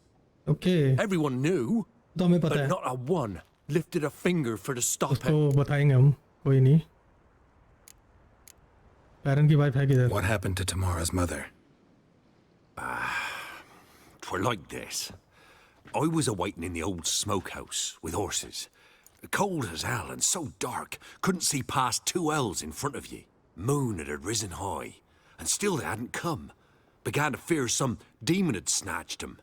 A: Okay.
K: Everyone knew,
A: तो हमें पता
K: but
A: है।
K: not a one lifted a finger for to stop
A: उसको
K: it.
A: बताएंगे हम, कोई नहीं। बैरन की वाइफ है किधर?
B: What happened to Tamara's mother?
K: 'Twere like this. I was awaiting in the old smokehouse with horses. Cold as hell and so dark, couldn't see past 2 ells in front of ye. Moon had risen high, and still they hadn't come. Began to fear some demon had snatched them.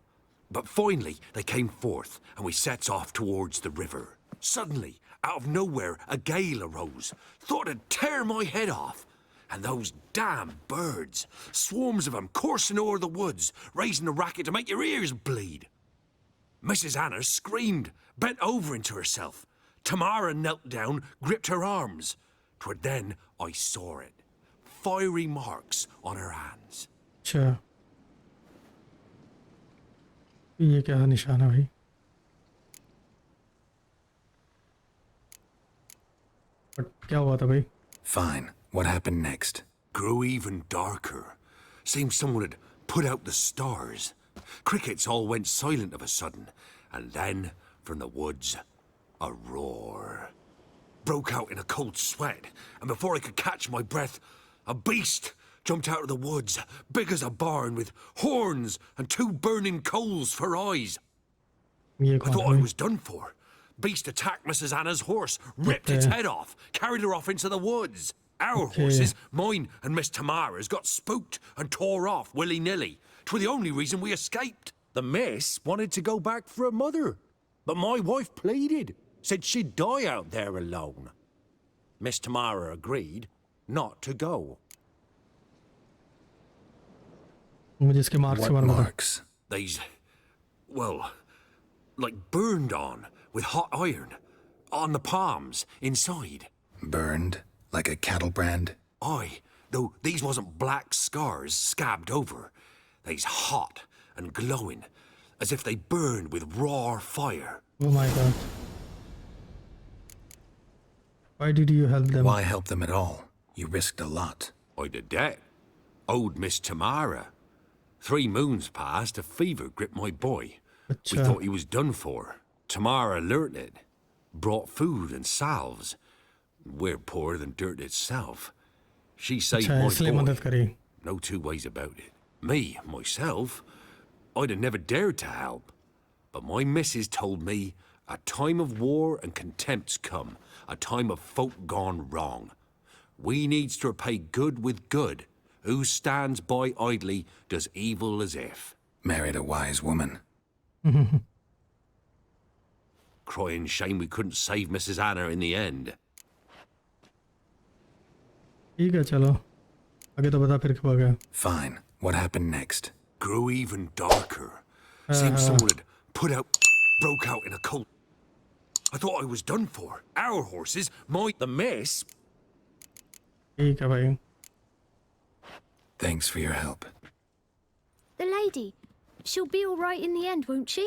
K: But finally they came forth, and we sets off towards the river. Suddenly, out of nowhere, a gale arose. Thought it'd tear my head off. And those damn birds, swarms of 'em coursing o'er the woods, raising a racket to make your ears bleed. Mrs. Anna screamed, bent over into herself. Tamara knelt down, gripped her arms. 'Twere then I saw it. Fiery marks on her hands.
A: अच्छा ये क्या निशान है भाई? But क्या हुआ था भाई?
B: Fine. What happened next?
K: Grew even darker. Seemed someone had put out the stars. Crickets all went silent of a sudden, and then, from the woods, a roar. Broke out in a cold sweat, and before I could catch my breath, a beast jumped out of the woods, big as a barn, with horns and 2 burning coals for eyes.
A: ये
K: I
A: कौन
K: thought I
A: है?
K: was done for. Beast attacked Mrs. Anna's horse, ripped its head off, carried her off into the woods. Our horses, mine and Miss Tamara's, got spooked and tore off willy-nilly. 'Twere the only reason we escaped. The miss wanted to go back for her mother, but my wife pleaded, said she'd die out there alone. Miss Tamara agreed not to go.
A: मुझे इसके marks
B: What
A: के बारे में बता।
B: marks?
K: They's, well, like burned on with hot iron, on the palms, inside.
B: Burned? Like a cattle brand?
K: Aye, though these wasn't black scars scabbed over.
N: They's hot and glowing, as if they burned with raw fire.
A: Oh my god. Why did you help them?
B: Why help them at all? You risked a lot.
N: I did that. Owed Miss Tamara. 3 moons passed, a fever gripped my boy. We
A: Acha.
N: thought he was done for. Tamara alerted, brought food and salves. We're poorer than dirt itself. She saved
A: अच्छा,
N: my
A: इसलिए
N: boy.
A: मदद करी.
N: No two ways about it. Me, myself, I'd have never dared to help. But my missus told me a time of war and contempt's come, a time of folk gone wrong. We needs to repay good with good. Who stands by idly does evil as if.
B: Married a wise woman.
N: Crying shame we couldn't save Mrs. Anna in the end.
A: ठीक है चलो आगे तो बता फिर क्या हो गया.
B: Fine. What happened next?
N: Grew even darker. Seemed someone had broke out in a cold. I thought I was done for. Our horses, the mess.
A: ठीक है भाई.
B: Thanks for your help.
O: The lady, she'll be all right in the end, won't she?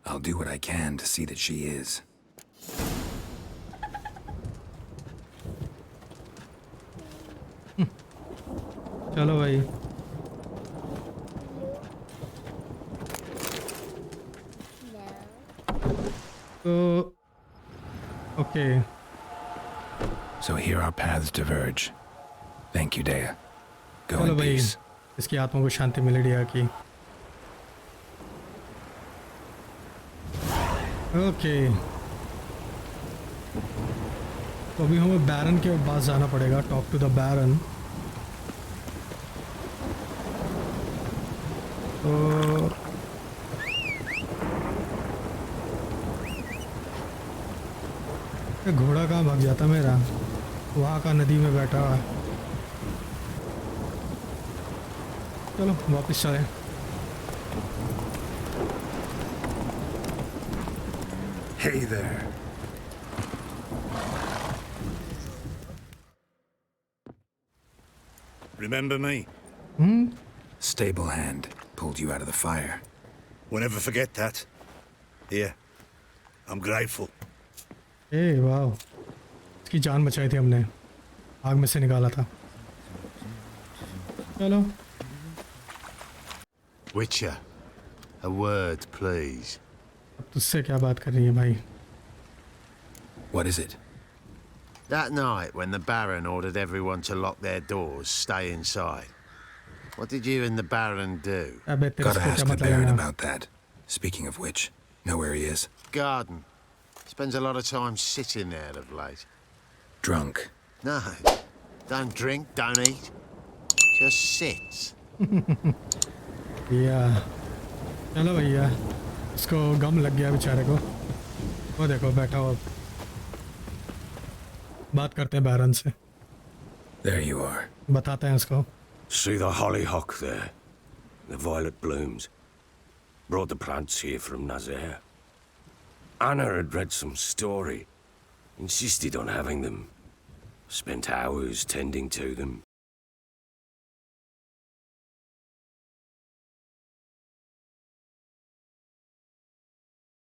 B: I'll do what I can to see that she is.
A: चलो भाई. तो okay.
B: So here our paths diverge. Thank you, Dea. Go
A: चलो
B: in
A: भाई
B: peace.
A: इसकी आत्मा को शांति मिले डिया की. ओके तो अभी हमें बैरन के पास जाना पड़ेगा. टॉक टू द बैरन. तो घोड़ा कहाँ भाग जाता मेरा. वहाँ का नदी में बैठा हुआ है. चलो वापस चलें.
B: Hey there.
E: Remember me?
B: Stable hand pulled you out of the fire.
E: Won't ever forget that. Here, I'm grateful.
A: ए वाह इसकी जान बचाई थी हमने. आग में से निकाला था. चलो.
P: Witcher, a word, please.
A: अब तुझसे क्या बात कर रही है भाई.
B: What is it?
P: That night when the Baron ordered everyone to lock their doors, stay inside. What did you and the Baron do?
A: अबे तेरे
B: Gotta
A: को
B: ask
A: क्या
B: the Baron
A: बताया.
B: about that. Speaking of which, know where he is?
P: Garden. Spends a lot of time sitting there of late.
B: Drunk.
P: No, don't drink, don't eat. Just sits.
A: या चलो भैया इसको गम लग गया बेचारे को. वो देखो बैठा हुआ. बात करते हैं बैरन से.
B: There you are.
A: बताते हैं उसको.
K: See the hollyhock there? The violet blooms. Brought the plants here from Nazaire. Anna had read some story. Insisted on having them. Spent hours tending to them.